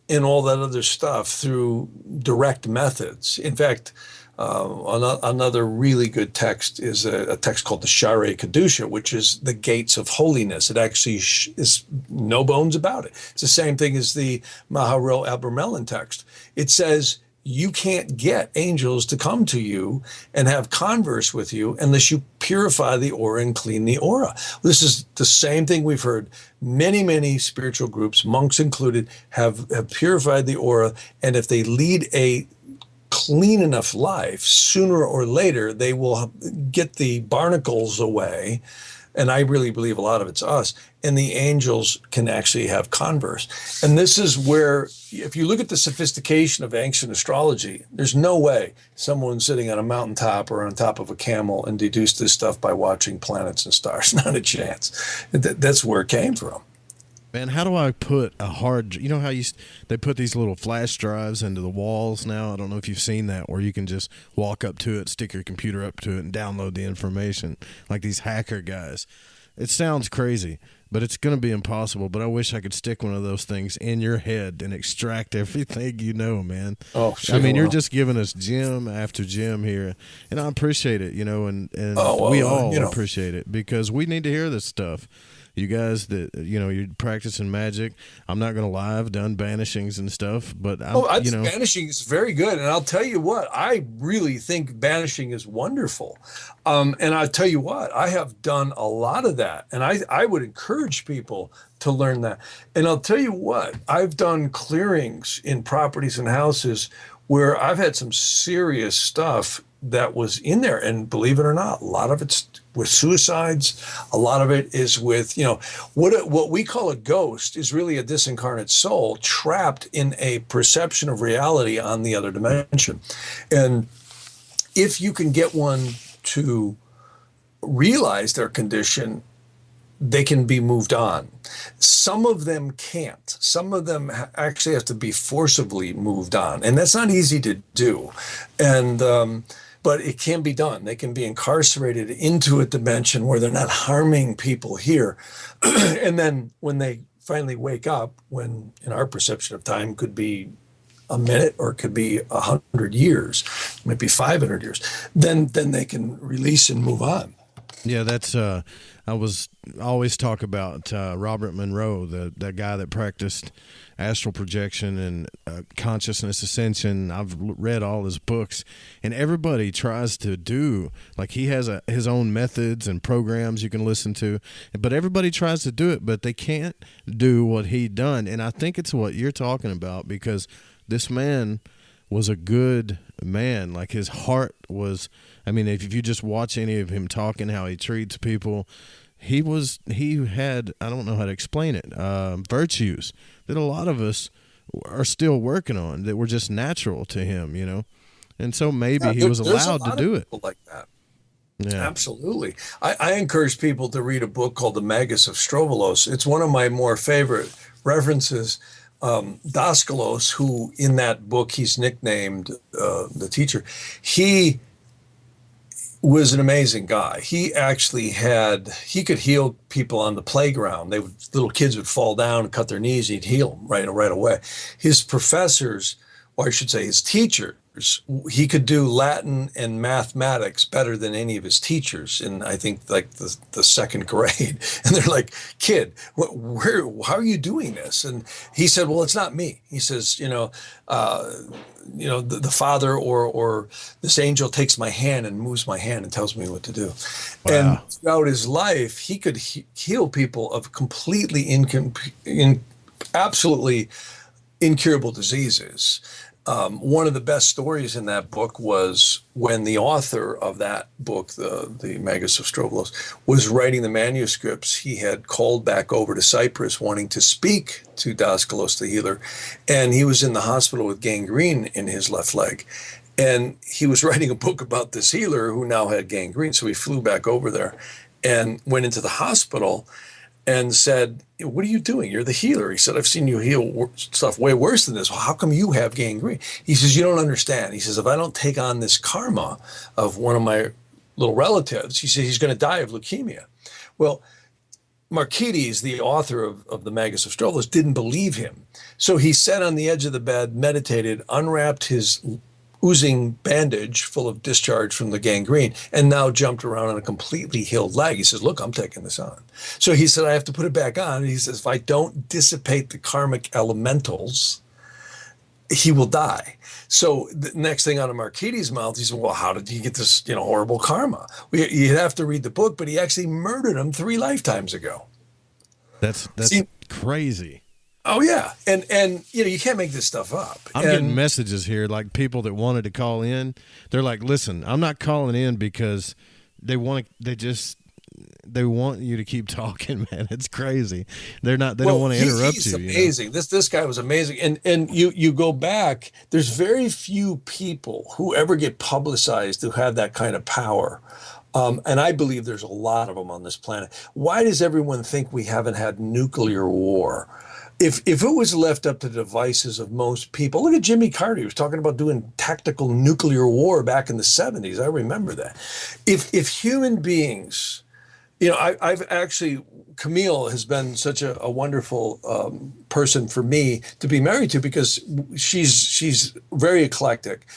Speaker 2: and all that other stuff through direct methods. In fact, another really good text is a text called the Share Kedusha, which is the gates of holiness. It actually is no bones about it. It's the same thing as the Maharil Abramelin text. It says you can't get angels to come to you and have converse with you unless you purify the aura and clean the aura. This is the same thing we've heard. Many spiritual groups, monks included, have purified the aura, and if they lead a clean enough life, sooner or later they will get the barnacles away, and I really believe a lot of it's us, and the angels can actually have converse. And this is where, if you look at the sophistication of ancient astrology, there's no way someone sitting on a mountaintop or on top of a camel and deduced this stuff by watching planets and stars. Not a chance. That's where it came from.
Speaker 1: Man, how do I put a hard, you know how they put these little flash drives into the walls now? I don't know if you've seen that, where you can just walk up to it, stick your computer up to it, and download the information, like these hacker guys. It sounds crazy, but it's going to be impossible. But I wish I could stick one of those things in your head and extract everything you know, man.
Speaker 2: Oh, sure.
Speaker 1: I mean, you're just giving us gem after gem here, and I appreciate it, and we all appreciate it, because we need to hear this stuff. You guys that, you're practicing magic. I'm not going to lie, I've done banishings and stuff, but
Speaker 2: banishing is very good. And I'll tell you what, I really think banishing is wonderful. And I'll tell you what, I have done a lot of that. And I would encourage people to learn that. And I'll tell you what, I've done clearings in properties and houses where I've had some serious stuff that was in there. And believe it or not, a lot of it's with suicides. A lot of it is with, what we call a ghost is really a disincarnate soul trapped in a perception of reality on the other dimension. And if you can get one to realize their condition, they can be moved on. Some of them can't. Some of them actually have to be forcibly moved on. And that's not easy to do. And, but it can be done. They can be incarcerated into a dimension where they're not harming people here. And then when they finally wake up, when in our perception of time could be a minute or it could be 100 years, maybe 500 years, then they can release and move on.
Speaker 1: Yeah, that's I was always talk about Robert Monroe, the guy that practiced astral projection and consciousness ascension. I've read all his books, and everybody tries to do, like, he has his own methods and programs you can listen to, but everybody tries to do it, but they can't do what he done. And I think it's what you're talking about, because this man was a good man. Like, his heart was, I mean, if you just watch any of him talking, how he treats people, he had, I don't know how to explain it, virtues that a lot of us are still working on, that were just natural to him, and so maybe he was allowed to do it
Speaker 2: like that.
Speaker 1: Yeah,
Speaker 2: absolutely. I encourage people to read a book called The Magus of Strovolos. It's one of my more favorite references. Daskalos, who in that book he's nicknamed the teacher, he was an amazing guy. He actually he could heal people on the playground. Little kids would fall down and cut their knees, he'd heal them right away. His professors, or I should say his teachers, he could do Latin and mathematics better than any of his teachers in, I think, like the second grade. And they're like, kid, how are you doing this? And he said, well, it's not me. He says, the Father or this angel takes my hand and moves my hand and tells me what to do. Wow. And throughout his life, he could heal people of completely absolutely incurable diseases. One of the best stories in that book was when the author of that book, the Magus of Strovolos, was writing the manuscripts. He had called back over to Cyprus wanting to speak to Daskalos the healer, and he was in the hospital with gangrene in his left leg. And he was writing a book about this healer who now had gangrene, so he flew back over there and went into the hospital. and said, "What are you doing? You're the healer." He said, "I've seen you heal stuff way worse than this. Well, how come you have gangrene?" He says, "You don't understand." He says, "If I don't take on this karma of one of my little relatives," he says, "he's going to die of leukemia." Well, Markides, the author of the Magus of Astrologers, didn't believe him. So he sat on the edge of the bed, meditated, unwrapped his oozing bandage full of discharge from the gangrene, and now jumped around on a completely healed leg. He says, "Look, I'm taking this on." So he said, "I have to put it back on." And he says, "If I don't dissipate the karmic elementals, he will die." So the next thing out of Markides' mouth, he said, "Well, how did he get this, horrible karma?" You'd have to read the book, but he actually murdered him 3 lifetimes ago.
Speaker 1: That's crazy.
Speaker 2: Oh yeah, and you can't make this stuff up.
Speaker 1: I'm getting messages here, like people that wanted to call in. They're like, "Listen, I'm not calling in because they want you to keep talking, man. It's crazy. They don't want to interrupt
Speaker 2: he's
Speaker 1: you."
Speaker 2: Amazing. This guy was amazing. And you go back, there's very few people who ever get publicized who have that kind of power. And I believe there's a lot of them on this planet. Why does everyone think we haven't had nuclear war? If it was left up to the devices of most people, look at Jimmy Carter. He was talking about doing tactical nuclear war back in the 70s. I remember that. If human beings, I've actually, Camille has been such a wonderful person for me to be married to, because she's very eclectic.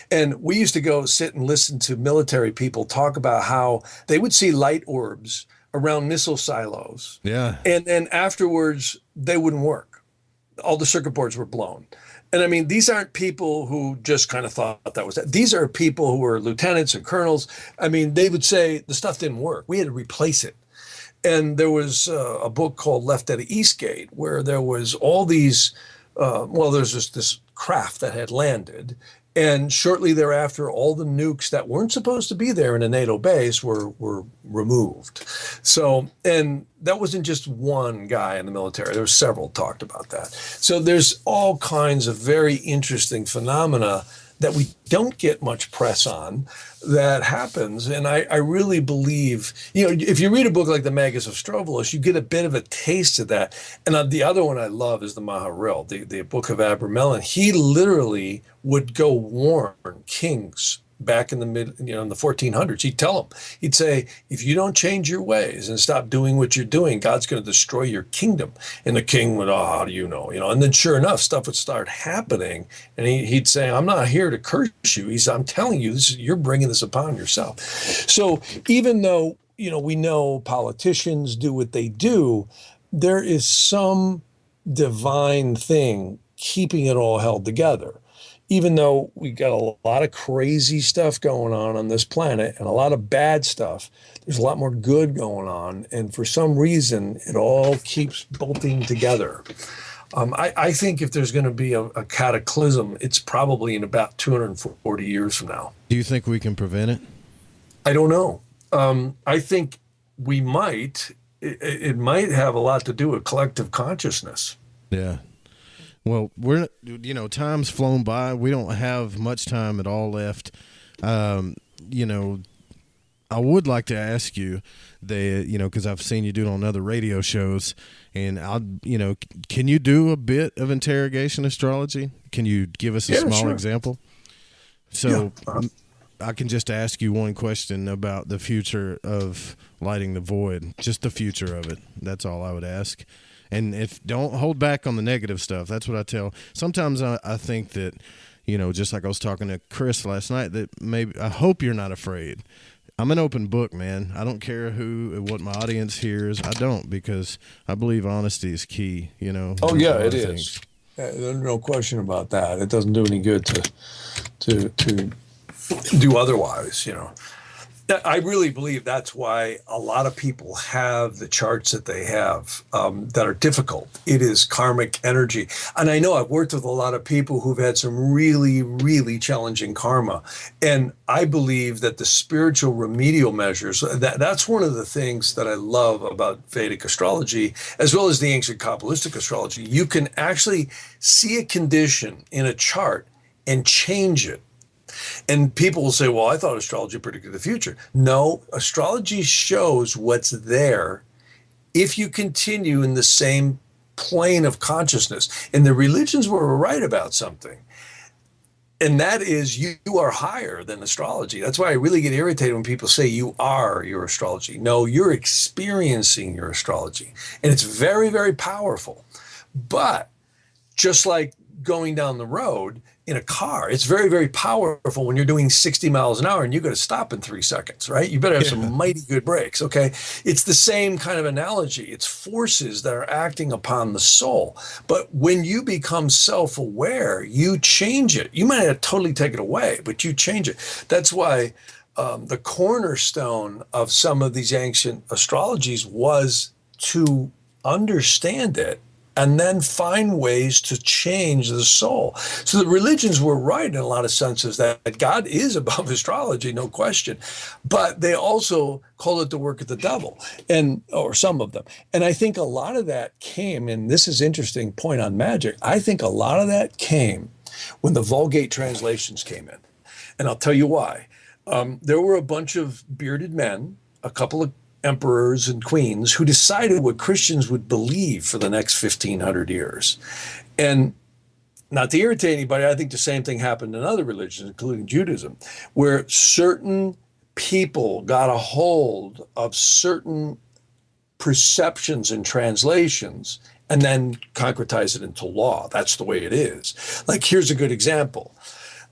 Speaker 2: And we used to go sit and listen to military people talk about how they would see light orbs around missile silos.
Speaker 1: Yeah.
Speaker 2: And then afterwards, they wouldn't work. All the circuit boards were blown. And I mean, these aren't people who just kind of thought that was that. These are people who were lieutenants and colonels. I mean, they would say the stuff didn't work. We had to replace it. And there was a book called Left at Eastgate, where there was all these, there's this craft that had landed. And shortly thereafter, all the nukes that weren't supposed to be there in a NATO base were removed. So, and that wasn't just one guy in the military. There were several talked about that. So there's all kinds of very interesting phenomena that we don't get much press on that happens. And I really believe, if you read a book like the Magus of Astrologers, you get a bit of a taste of that. And the other one I love is the Maharil, the book of Abramelin. He literally would go warn kings back in the in the 1400s. He'd tell them, he'd say, if you don't change your ways and stop doing what you're doing, God's going to destroy your kingdom. And the king would, "Oh, how do you know?" And then sure enough, stuff would start happening. And he'd say, "I'm not here to curse you." I'm telling you, you're bringing this upon yourself. So even though, we know politicians do what they do, there is some divine thing keeping it all held together. Even though we got a lot of crazy stuff going on this planet and a lot of bad stuff, there's a lot more good going on. And for some reason, it all keeps bolting together. I think if there's going to be a cataclysm, it's probably in about 240 years from now.
Speaker 1: Do you think we can prevent it?
Speaker 2: I don't know. I think we might. It might have a lot to do with collective consciousness.
Speaker 1: Yeah. Well, time's flown by. We don't have much time at all left. I would like to ask you, because I've seen you do it on other radio shows, and can you do a bit of interrogation astrology? Can you give us a small example? So I can just ask you one question about the future of lighting the void, just the future of it. That's all I would ask. And don't hold back on the negative stuff. That's what I tell. Sometimes I think that, just like I was talking to Chris last night, that maybe I hope you're not afraid. I'm an open book, man. I don't care what my audience hears. I don't, because I believe honesty is key.
Speaker 2: Oh yeah, it is. There's no question about that. It doesn't do any good to do otherwise. I really believe that's why a lot of people have the charts that they have that are difficult. It is karmic energy. And I know I've worked with a lot of people who've had some really, really challenging karma. And I believe that the spiritual remedial measures, that's one of the things that I love about Vedic astrology, as well as the ancient Kabbalistic astrology. You can actually see a condition in a chart and change it. And people will say, well, I thought astrology predicted the future. No, astrology shows what's there if you continue in the same plane of consciousness. And the religions were right about something. And that is, you are higher than astrology. That's why I really get irritated when people say you are your astrology. No, you're experiencing your astrology. And it's very, very powerful. But just like going down the road in a car, it's very, very powerful when you're doing 60 miles an hour and you got to stop in 3 seconds, right? You better have some mighty good brakes, okay? It's the same kind of analogy. It's forces that are acting upon the soul. But when you become self-aware, you change it. You might not totally take it away, but you change it. That's why the cornerstone of some of these ancient astrologies was to understand it and then find ways to change the soul. So the religions were right in a lot of senses that God is above astrology, no question. But they also call it the work of the devil, or some of them. And I think a lot of that came, and this is an interesting point on magic, I think a lot of that came when the Vulgate translations came in. And I'll tell you why. There were a bunch of bearded men, a couple of emperors and queens who decided what Christians would believe for the next 1,500 years. And not to irritate anybody, I think the same thing happened in other religions, including Judaism, where certain people got a hold of certain perceptions and translations and then concretize it into law. That's the way it is. Like, here's a good example.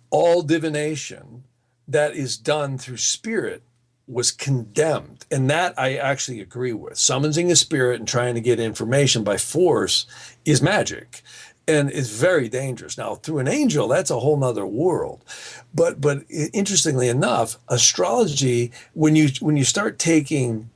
Speaker 2: All divination that is done through spirit was condemned. And that I actually agree with. Summoning a spirit and trying to get information by force is magic and it's very dangerous. Now, through an angel, that's a whole nother world. But interestingly enough, astrology, when you start taking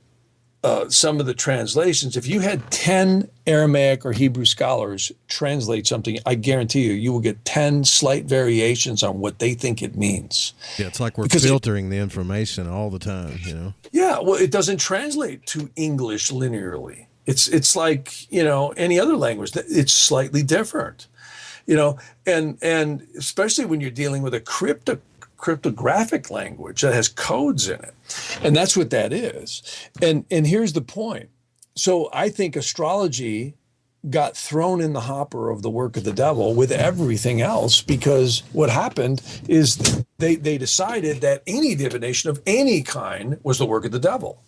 Speaker 2: some of the translations, if you had 10 Aramaic or Hebrew scholars translate something, I guarantee you will get 10 slight variations on what they think it means.
Speaker 1: Yeah, it's like we're filtering the information all the time, you know? Yeah,
Speaker 2: well, it doesn't translate to English linearly. It's like, you know, any other language, it's slightly different, you know, and especially when you're dealing with a cryptographic language that has codes in it. And that's what that is. And here's the point. So I think astrology got thrown in the hopper of the work of the devil with everything else, because what happened is they decided that any divination of any kind was the work of the devil.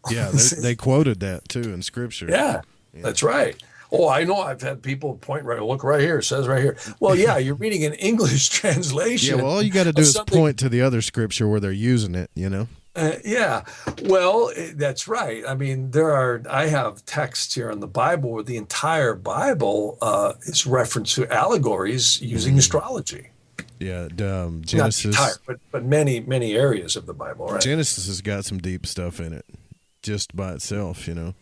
Speaker 1: Yeah, they quoted that too in scripture.
Speaker 2: Yeah, that's right. Oh, I know. I've had people point look right here. It says right here. Well, yeah, you're reading an English translation.
Speaker 1: Yeah, well, all you got to do is point to the other scripture where they're using it, you know?
Speaker 2: Yeah, well, that's right. I mean, I have texts here in the Bible where the entire Bible is reference to allegories using astrology.
Speaker 1: Yeah, Genesis.
Speaker 2: Not entire, but many, many areas of the Bible, right?
Speaker 1: Genesis has got some deep stuff in it just by itself, you know?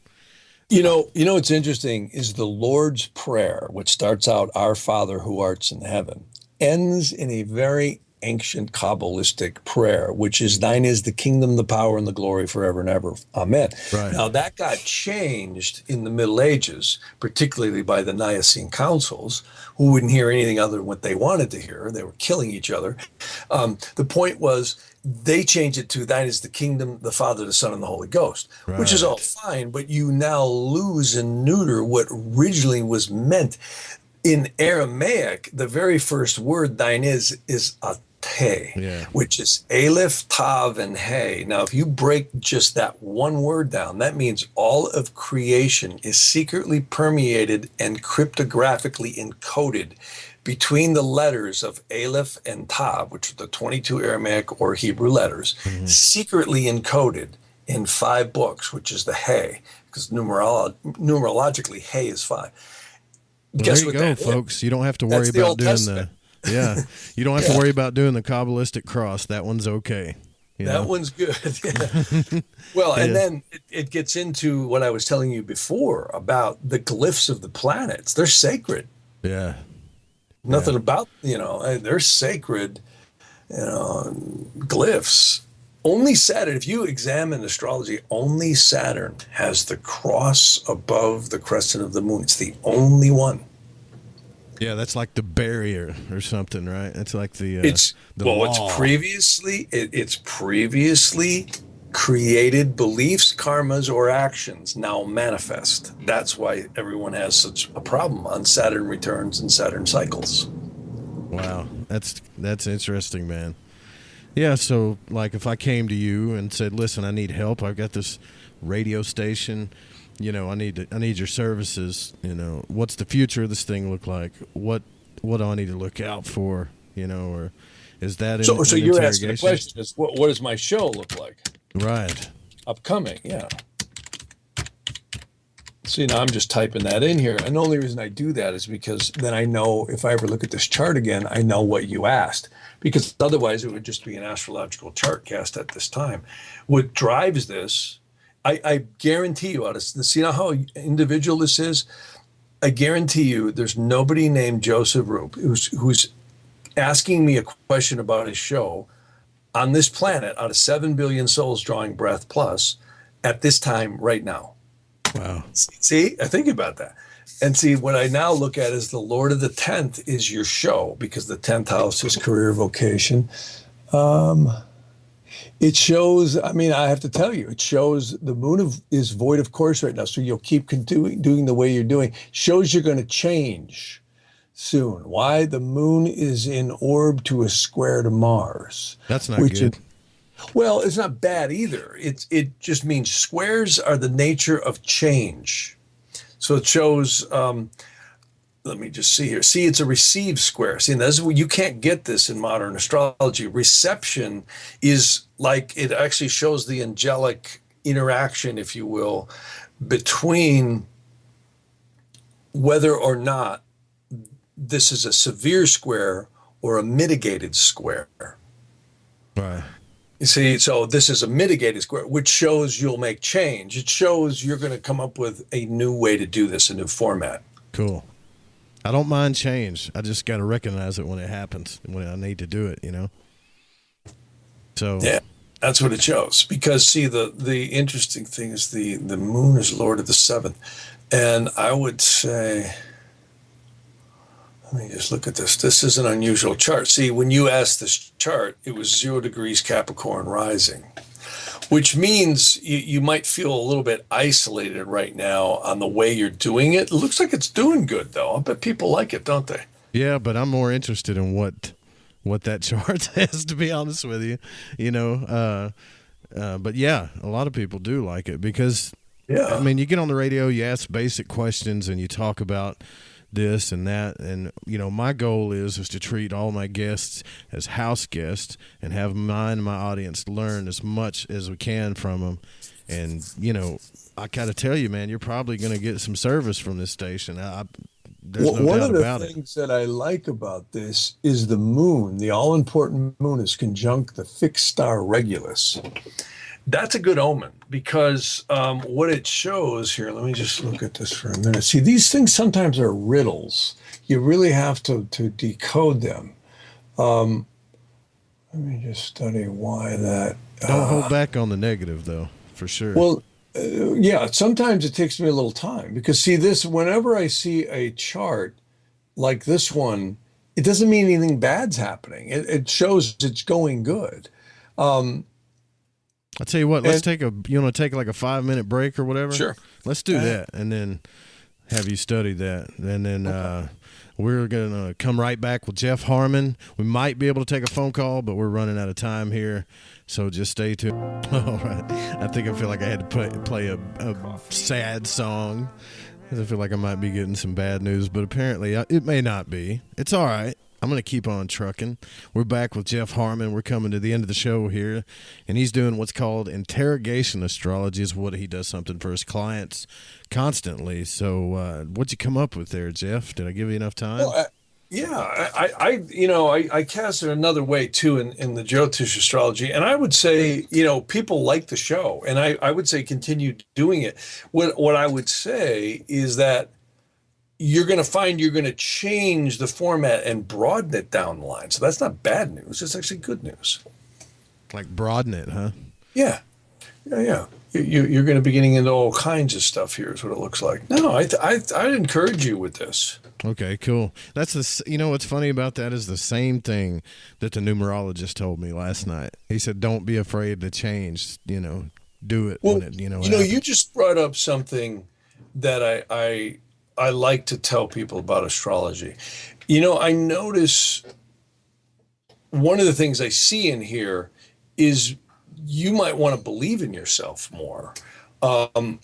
Speaker 2: You know, what's interesting is the Lord's Prayer, which starts out, Our Father who art in heaven, ends in a very ancient Kabbalistic prayer, which is, Thine is the kingdom, the power, and the glory forever and ever. Amen.
Speaker 1: Right.
Speaker 2: Now, that got changed in the Middle Ages, particularly by the Nicene councils, who wouldn't hear anything other than what they wanted to hear. They were killing each other. The point was, they changed it to Thine is the kingdom, the Father, the Son, and the Holy Ghost,
Speaker 1: right,
Speaker 2: which is all fine, but you now lose and neuter what originally was meant. In Aramaic, the very first word Thine is Ate,
Speaker 1: yeah,
Speaker 2: which is Aleph, Tav, and He. Now, if you break just that one word down, that means all of creation is secretly permeated and cryptographically encoded between the letters of Aleph and Tav, which are the 22 Aramaic or Hebrew letters, secretly encoded in 5 books, which is the He, because numerologically He is 5.
Speaker 1: Well,
Speaker 2: Guess
Speaker 1: there you
Speaker 2: what
Speaker 1: go, folks. You don't have to worry about doing you don't have to worry about doing the Kabbalistic cross. That one's okay.
Speaker 2: That one's good. Yeah. Well, and then it gets into what I was telling you before about the glyphs of the planets. They're sacred.
Speaker 1: Yeah.
Speaker 2: Nothing about, they're sacred, glyphs. Only Saturn, if you examine astrology, only Saturn has the cross above the crescent of the moon. It's the only one.
Speaker 1: Yeah, that's like the barrier or something, right? It's like the
Speaker 2: It's
Speaker 1: law.
Speaker 2: It's previously created beliefs, karmas, or actions now manifest. That's why everyone has such a problem on Saturn returns and Saturn cycles.
Speaker 1: Wow, that's interesting, man. Yeah, so like if I came to you and said, "Listen, I need help. I've got this radio station. You know, I need your services. You know, what's the future of this thing look like? What do I need to look out for? You know, or is that
Speaker 2: so you're
Speaker 1: interrogation?
Speaker 2: asking the question is what does my show look like?
Speaker 1: Right.
Speaker 2: Upcoming, yeah. See, now I'm just typing that in here. And the only reason I do that is because then I know if I ever look at this chart again, I know what you asked. Because otherwise it would just be an astrological chart cast at this time. What drives this, I guarantee you, see how individual this is? I guarantee you there's nobody named Joseph Roop who's asking me a question about his show on this planet out of 7 billion souls drawing breath plus at this time right now.
Speaker 1: Wow.
Speaker 2: See, I think about that. And see, what I now look at is the Lord of the 10th is your show, because the 10th house is career vocation. It shows, I mean, I have to tell you, it shows the moon is void of course right now. So you'll keep doing the way you're doing. Shows you're going to change soon. Why? The moon is in orb to a square to Mars.
Speaker 1: That's not good.
Speaker 2: Well, it's not bad either. It just means squares are the nature of change. So it shows, let me just see here. See, it's a received square. See, that's you can't get this in modern astrology. Reception is like, it actually shows the angelic interaction, if you will, between whether or not this is a severe square or a mitigated square.
Speaker 1: Right.
Speaker 2: You see, so this is a mitigated square, which shows you'll make change. It shows you're going to come up with a new way to do this, a new format.
Speaker 1: Cool. I don't mind change. I just got to recognize it when it happens, when I need to do it, you know? So
Speaker 2: yeah, that's what it shows. Because, see, the interesting thing is the moon is Lord of the 7th. And I would say, let me just look at this. This is an unusual chart. See, when you asked this chart, it was 0 degrees Capricorn rising, which means you might feel a little bit isolated right now on the way you're doing it. It looks like it's doing good, though. I bet people like it, don't they?
Speaker 1: Yeah, but I'm more interested in what that chart says, to be honest with you. You know, but yeah, a lot of people do like it because,
Speaker 2: yeah.
Speaker 1: I mean, you get on the radio, you ask basic questions, and you talk about this and that, and you know, my goal is to treat all my guests as house guests and have mine and my audience learn as much as we can from them. And you know, I gotta tell you, man, you're probably going to get some service from this station. There's no
Speaker 2: one
Speaker 1: doubt
Speaker 2: of the
Speaker 1: about
Speaker 2: things that I like about this is the moon. The all-important moon is conjunct the fixed star Regulus. That's a good omen because what it shows here, let me just look at this for a minute. See, these things sometimes are riddles. You really have to decode them. Let me just study why that.
Speaker 1: Don't hold back on the negative, though, for sure.
Speaker 2: Well, yeah, sometimes it takes me a little time because, see, this, whenever I see a chart like this one, it doesn't mean anything bad's happening. It shows it's going good.
Speaker 1: I'll tell you what, let's you want to take like a 5-minute break or whatever?
Speaker 2: Sure.
Speaker 1: Let's do that and then have you study that. And then we're going to come right back with Jeff Harmon. We might be able to take a phone call, but we're running out of time here. So just stay tuned. All right. I think I feel like I had to play a sad song. I feel like I might be getting some bad news, but apparently it may not be. It's all right. I'm going to keep on trucking. We're back with Jeff Harmon. We're coming to the end of the show here, and he's doing what's called interrogation astrology is what he does something for his clients constantly. So what'd you come up with there, Jeff? Did I give you enough time?
Speaker 2: Well, I cast it another way, too, in the Jyotish astrology. And I would say, you know, people like the show, and I would say continue doing it. What I would say is that you're going to find you're going to change the format and broaden it down the line. So that's not bad news. It's actually good news.
Speaker 1: Like broaden it, huh?
Speaker 2: Yeah. Yeah. you're going to be getting into all kinds of stuff here is what it looks like. No, I'd encourage you with this.
Speaker 1: Okay, cool. That's what's funny about that is the same thing that the numerologist told me last night. He said, don't be afraid to change, do it.
Speaker 2: Well,
Speaker 1: when it,
Speaker 2: you just brought up something that I like to tell people about astrology. I notice one of the things I see in here is you might want to believe in yourself more,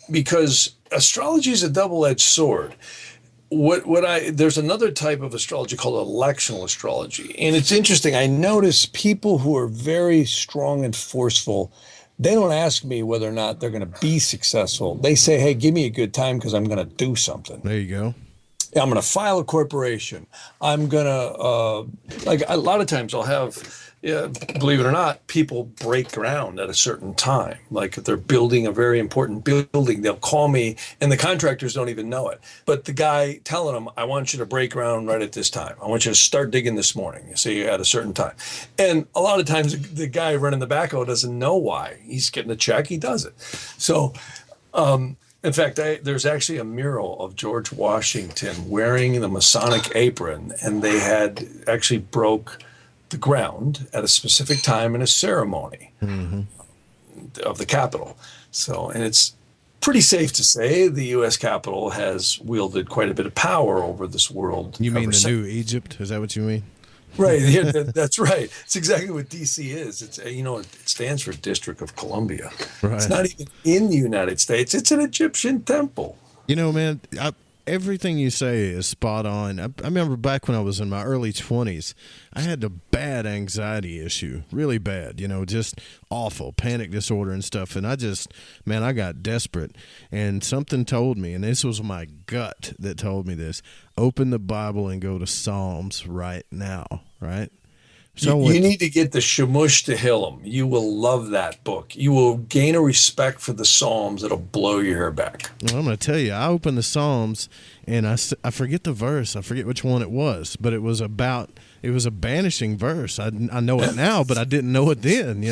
Speaker 2: because astrology is a double-edged sword. There's another type of astrology called electional astrology. And it's interesting. I notice people who are very strong and forceful, they don't ask me whether or not they're going to be successful. They say, hey, give me a good time because I'm going to do something.
Speaker 1: There you go.
Speaker 2: I'm going to file a corporation. I'm going to, like a lot of times I'll have, believe it or not, people break ground at a certain time. Like if they're building a very important building, they'll call me and the contractors don't even know it. But the guy telling them, I want you to break ground right at this time. I want you to start digging this morning. You see, at a certain time. And a lot of times the guy running the backhoe doesn't know why. He's getting a check. He does it. So, in fact, there's actually a mural of George Washington wearing the Masonic apron, and they had actually broke the ground at a specific time in a ceremony of the Capitol. So, and it's pretty safe to say the U.S. Capitol has wielded quite a bit of power over this world.
Speaker 1: You mean the new Egypt? Is that what you mean?
Speaker 2: Right. Yeah, that's right. It's exactly what DC is. It's, it stands for District of Columbia. Right. It's not even in the United States. It's an Egyptian temple.
Speaker 1: Man, everything you say is spot on. I remember back when I was in my early 20s, I had a bad anxiety issue, really bad, just awful, panic disorder and stuff. And I got desperate. And something told me, and this was my gut that told me this, open the Bible and go to Psalms right now, right?
Speaker 2: So you need to get the Shemush Tehillim. You will love that book. You will gain a respect for the Psalms that'll blow your hair back.
Speaker 1: Well, I'm going to tell you, I opened the Psalms, and I forget the verse. I forget which one it was, but it was a banishing verse. I know it now, but I didn't know it then,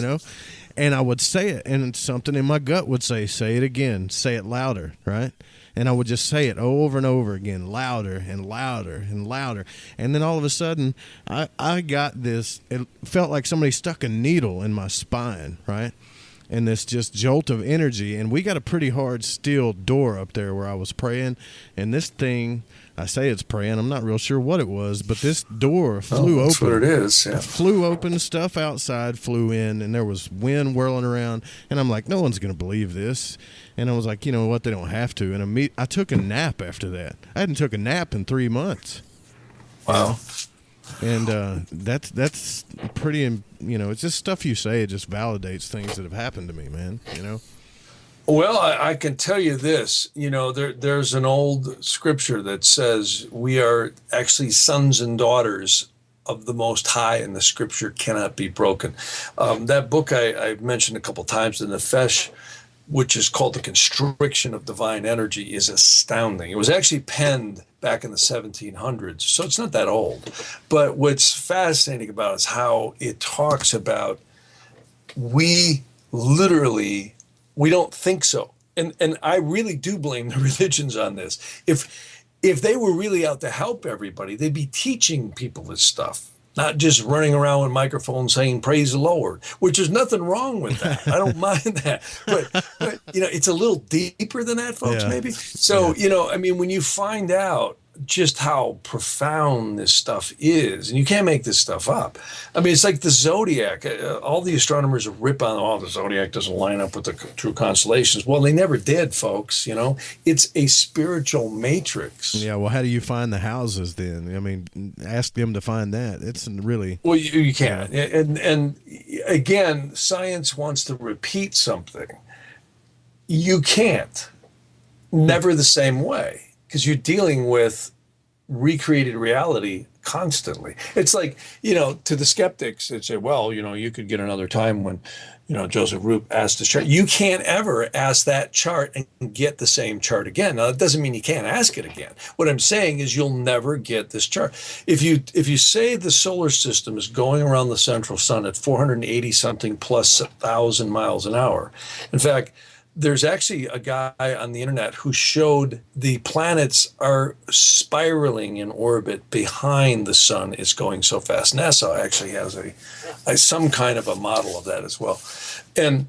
Speaker 1: And I would say it, and something in my gut would say it again, say it louder, right? And I would just say it over and over again, louder and louder and louder. And then all of a sudden, I got this, it felt like somebody stuck a needle in my spine, right? And this just jolt of energy. And we got a pretty hard steel door up there where I was praying. And this thing, I say it's praying, I'm not real sure what it was, but this door flew open.
Speaker 2: That's what it is, yeah.
Speaker 1: It flew open, stuff outside flew in, and there was wind whirling around. And I'm like, no one's going to believe this. And I was like, you know what, they don't have to. And I took a nap after that. I hadn't took a nap in 3 months.
Speaker 2: Wow.
Speaker 1: And that's pretty, it's just stuff you say. It just validates things that have happened to me, man,
Speaker 2: Well, I can tell you this, there's an old scripture that says we are actually sons and daughters of the Most High, and the scripture cannot be broken. That book I've mentioned a couple times, the Nefesh, which is called The Constriction of Divine Energy, is astounding. It was actually penned back in the 1700s, so it's not that old. But what's fascinating about it is how it talks about we don't think so. And I really do blame the religions on this. If they were really out to help everybody, they'd be teaching people this stuff. Not just running around with microphones saying, praise the Lord, which there's nothing wrong with that. I don't mind that. But it's a little deeper than that, folks, maybe. So, when you find out just how profound this stuff is, and you can't make this stuff up. It's like the zodiac. All the astronomers rip on, the zodiac doesn't line up with the true constellations. Well, they never did, folks. It's a spiritual matrix.
Speaker 1: Yeah. Well, how do you find the houses then? Ask them to find that. It's really
Speaker 2: well. You can't. And again, science wants to repeat something. You can't. Never the same way. Because you're dealing with recreated reality constantly. It's like, to the skeptics, they'd say, well, you could get another time when, Joseph Roop asked this chart. You can't ever ask that chart and get the same chart again. Now, that doesn't mean you can't ask it again. What I'm saying is you'll never get this chart. If you say the solar system is going around the central sun at 480 something plus 1,000 miles an hour, in fact, there's actually a guy on the internet who showed the planets are spiraling in orbit behind the sun. It's going so fast. NASA actually has some kind of a model of that as well. And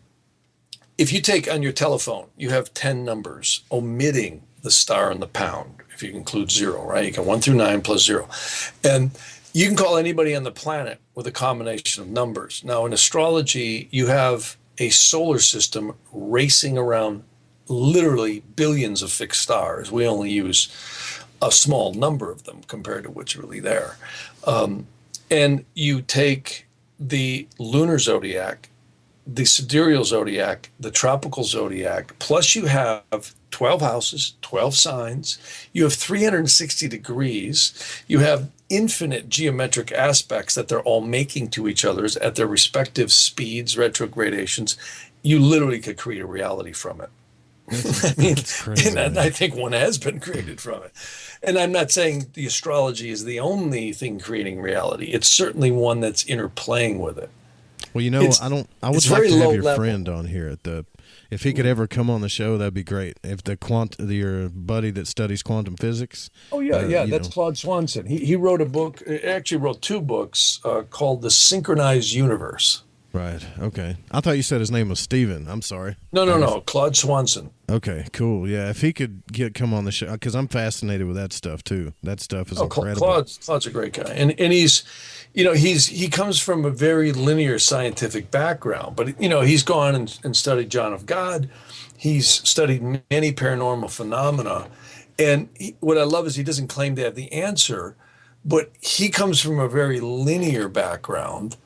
Speaker 2: if you take on your telephone, you have 10 numbers, omitting the star and the pound, if you include 0, right? You can 1 through 9 plus 0. And you can call anybody on the planet with a combination of numbers. Now, in astrology, you have a solar system racing around literally billions of fixed stars. We only use a small number of them compared to what's really there. And you take the lunar zodiac, the sidereal zodiac, the tropical zodiac, plus you have 12 houses, 12 signs, you have 360 degrees, you have infinite geometric aspects that they're all making to each other at their respective speeds, retrogradations. You literally could create a reality from it. I mean, crazy, and I think one has been created from it. And I'm not saying the astrology is the only thing creating reality. It's certainly one that's interplaying with it.
Speaker 1: Well, I would like to have your friend on here if he could ever come on the show, that'd be great. If your buddy that studies quantum physics.
Speaker 2: Oh yeah, that's Claude Swanson. He wrote a book. Actually, wrote 2 books called The Synchronized Universe.
Speaker 1: Right. Okay. I thought you said his name was Steven. I'm sorry.
Speaker 2: No. Claude Swanson.
Speaker 1: Okay. Cool. Yeah. If he could come on the show, because I'm fascinated with that stuff too. That stuff is incredible.
Speaker 2: Claude's a great guy, and he's. He comes from a very linear scientific background, but he's gone and studied John of God. He's studied many paranormal phenomena, and what I love is he doesn't claim to have the answer, but he comes from a very linear background,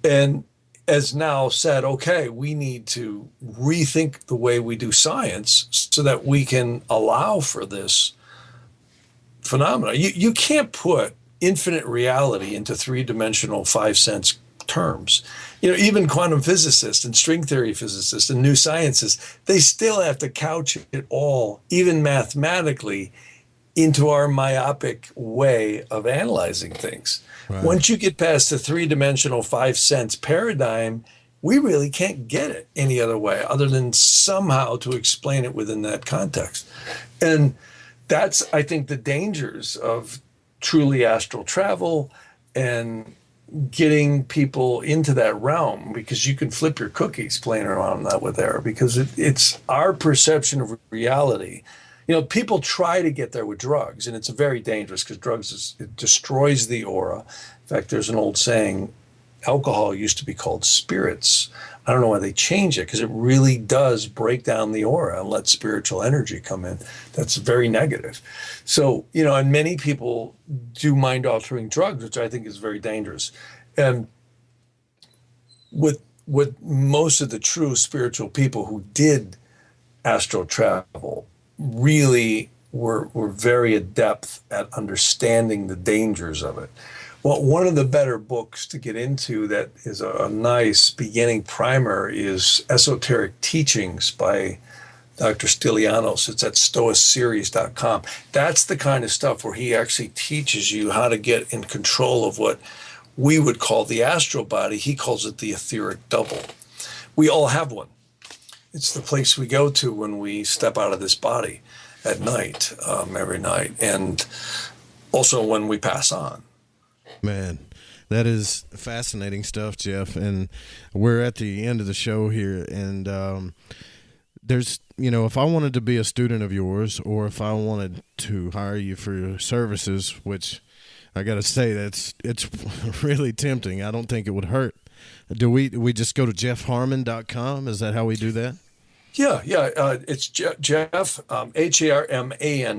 Speaker 2: and has now said, okay, we need to rethink the way we do science so that we can allow for this phenomena. You can't put infinite reality into 3-dimensional 5-sense terms. Even quantum physicists and string theory physicists and new sciences, they still have to couch it all, even mathematically, into our myopic way of analyzing things. Right. Once you get past the 3-dimensional 5-sense paradigm, we really can't get it any other way other than somehow to explain it within that context. And that's, I think, the dangers of truly astral travel and getting people into that realm, because you can flip your cookies playing around that with there, because it's our perception of reality. People try to get there with drugs, and it's very dangerous because drugs it destroys the aura. In fact, there's an old saying, alcohol used to be called spirits. I don't know why they changed it, because it really does break down the aura and let spiritual energy come in. That's very negative. So, and many people do mind-altering drugs, which I think is very dangerous. And with most of the true spiritual people who did astral travel really were very adept at understanding the dangers of it. Well, one of the better books to get into that is a nice beginning primer is Esoteric Teachings by Dr. Stylianos. It's at stoaseries.com. That's the kind of stuff where he actually teaches you how to get in control of what we would call the astral body. He calls it the etheric double. We all have one. It's the place we go to when we step out of this body at night, every night, and also when we pass on.
Speaker 1: Man, that is fascinating stuff, Jeff. And we're at the end of the show here. And there's, if I wanted to be a student of yours, or if I wanted to hire you for your services, which I got to say, it's really tempting. I don't think it would hurt. Do we just go to jeffharman.com? Is that how we do that?
Speaker 2: Yeah. It's Jeff, Harman,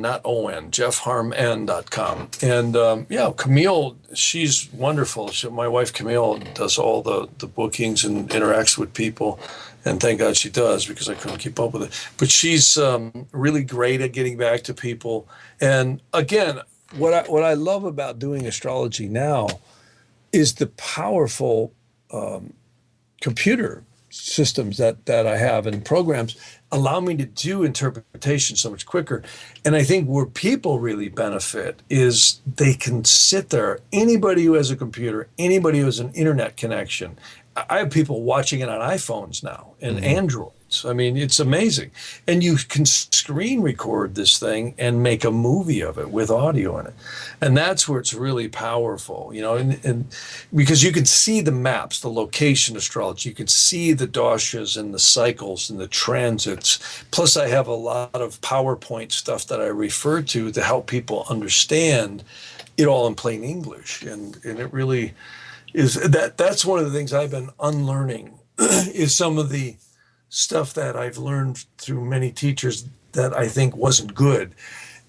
Speaker 2: not O-N, jeffharman.com. And Camille, she's wonderful. My wife, Camille, does all the bookings and interacts with people. And thank God she does, because I couldn't keep up with it. But she's really great at getting back to people. And again, what I love about doing astrology now is the powerful computer systems that I have and programs allow me to do interpretation so much quicker. And I think where people really benefit is they can sit there. Anybody who has a computer, anybody who has an internet connection. I have people watching it on iPhones now and Androids. I mean, it's amazing. And you can screen record this thing and make a movie of it with audio in it. And that's where it's really powerful, you know, and because you can see the maps, the location astrology, you can see the doshas and the cycles and the transits. Plus, I have a lot of PowerPoint stuff that I refer to help people understand it all in plain English. And it really is that's one of the things I've been unlearning is some of the stuff that I've learned through many teachers that I think wasn't good.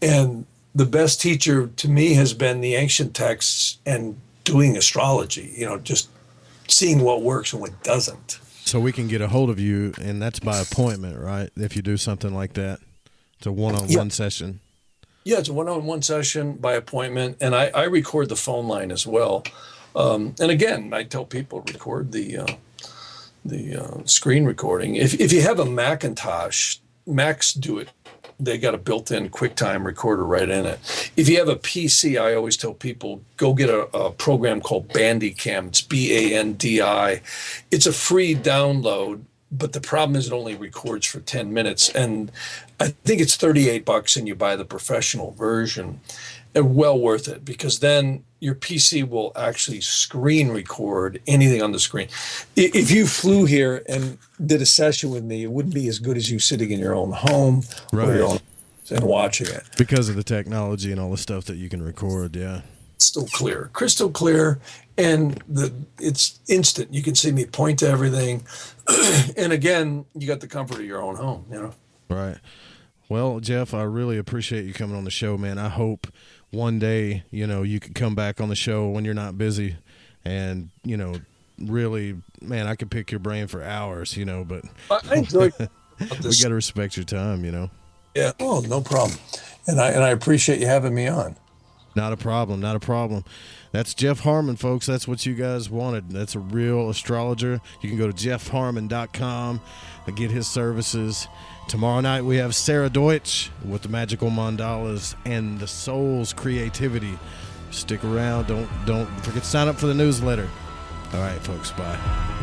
Speaker 2: And the best teacher to me has been the ancient texts and doing astrology, you know, just seeing what works and what doesn't.
Speaker 1: So we can get a hold of you, and that's by appointment, right? If you do something like that, it's a one-on-one session.
Speaker 2: Yeah, it's a one-on-one session by appointment, and I record the phone line as well. And again, I tell people record the screen recording. If you have a Macintosh, Macs do it. They got a built-in QuickTime recorder right in it. If you have a PC, I always tell people, go get a program called Bandicam. It's Bandi. It's a free download, but the problem is it only records for 10 minutes. And I think it's $38 and you buy the professional version. And well worth it, because then your PC will actually screen record anything on the screen. If you flew here and did a session with me, it wouldn't be as good as you sitting in your own home
Speaker 1: right.
Speaker 2: or your own and watching it.
Speaker 1: Because of the technology and all the stuff that you can record, yeah.
Speaker 2: Crystal clear, and it's instant. You can see me point to everything. And again, you got the comfort of your own home, you know.
Speaker 1: Right. Well, Jeff, I really appreciate you coming on the show, man. I hope one day, you know, you could come back on the show when you're not busy and, you know, really, man, I could pick your brain for hours, you know, but
Speaker 2: I enjoy
Speaker 1: we got to respect your time, you know.
Speaker 2: Yeah. Oh, no problem. And I appreciate you having me on.
Speaker 1: Not a problem. Not a problem. That's Jeff Harman, folks. That's what you guys wanted. That's a real astrologer. You can go to jeffharman.com and get his services. Tomorrow night we have Sarah Deutsch with the magical mandalas and the soul's creativity. Stick around. Don't forget to sign up for the newsletter. All right, folks. Bye.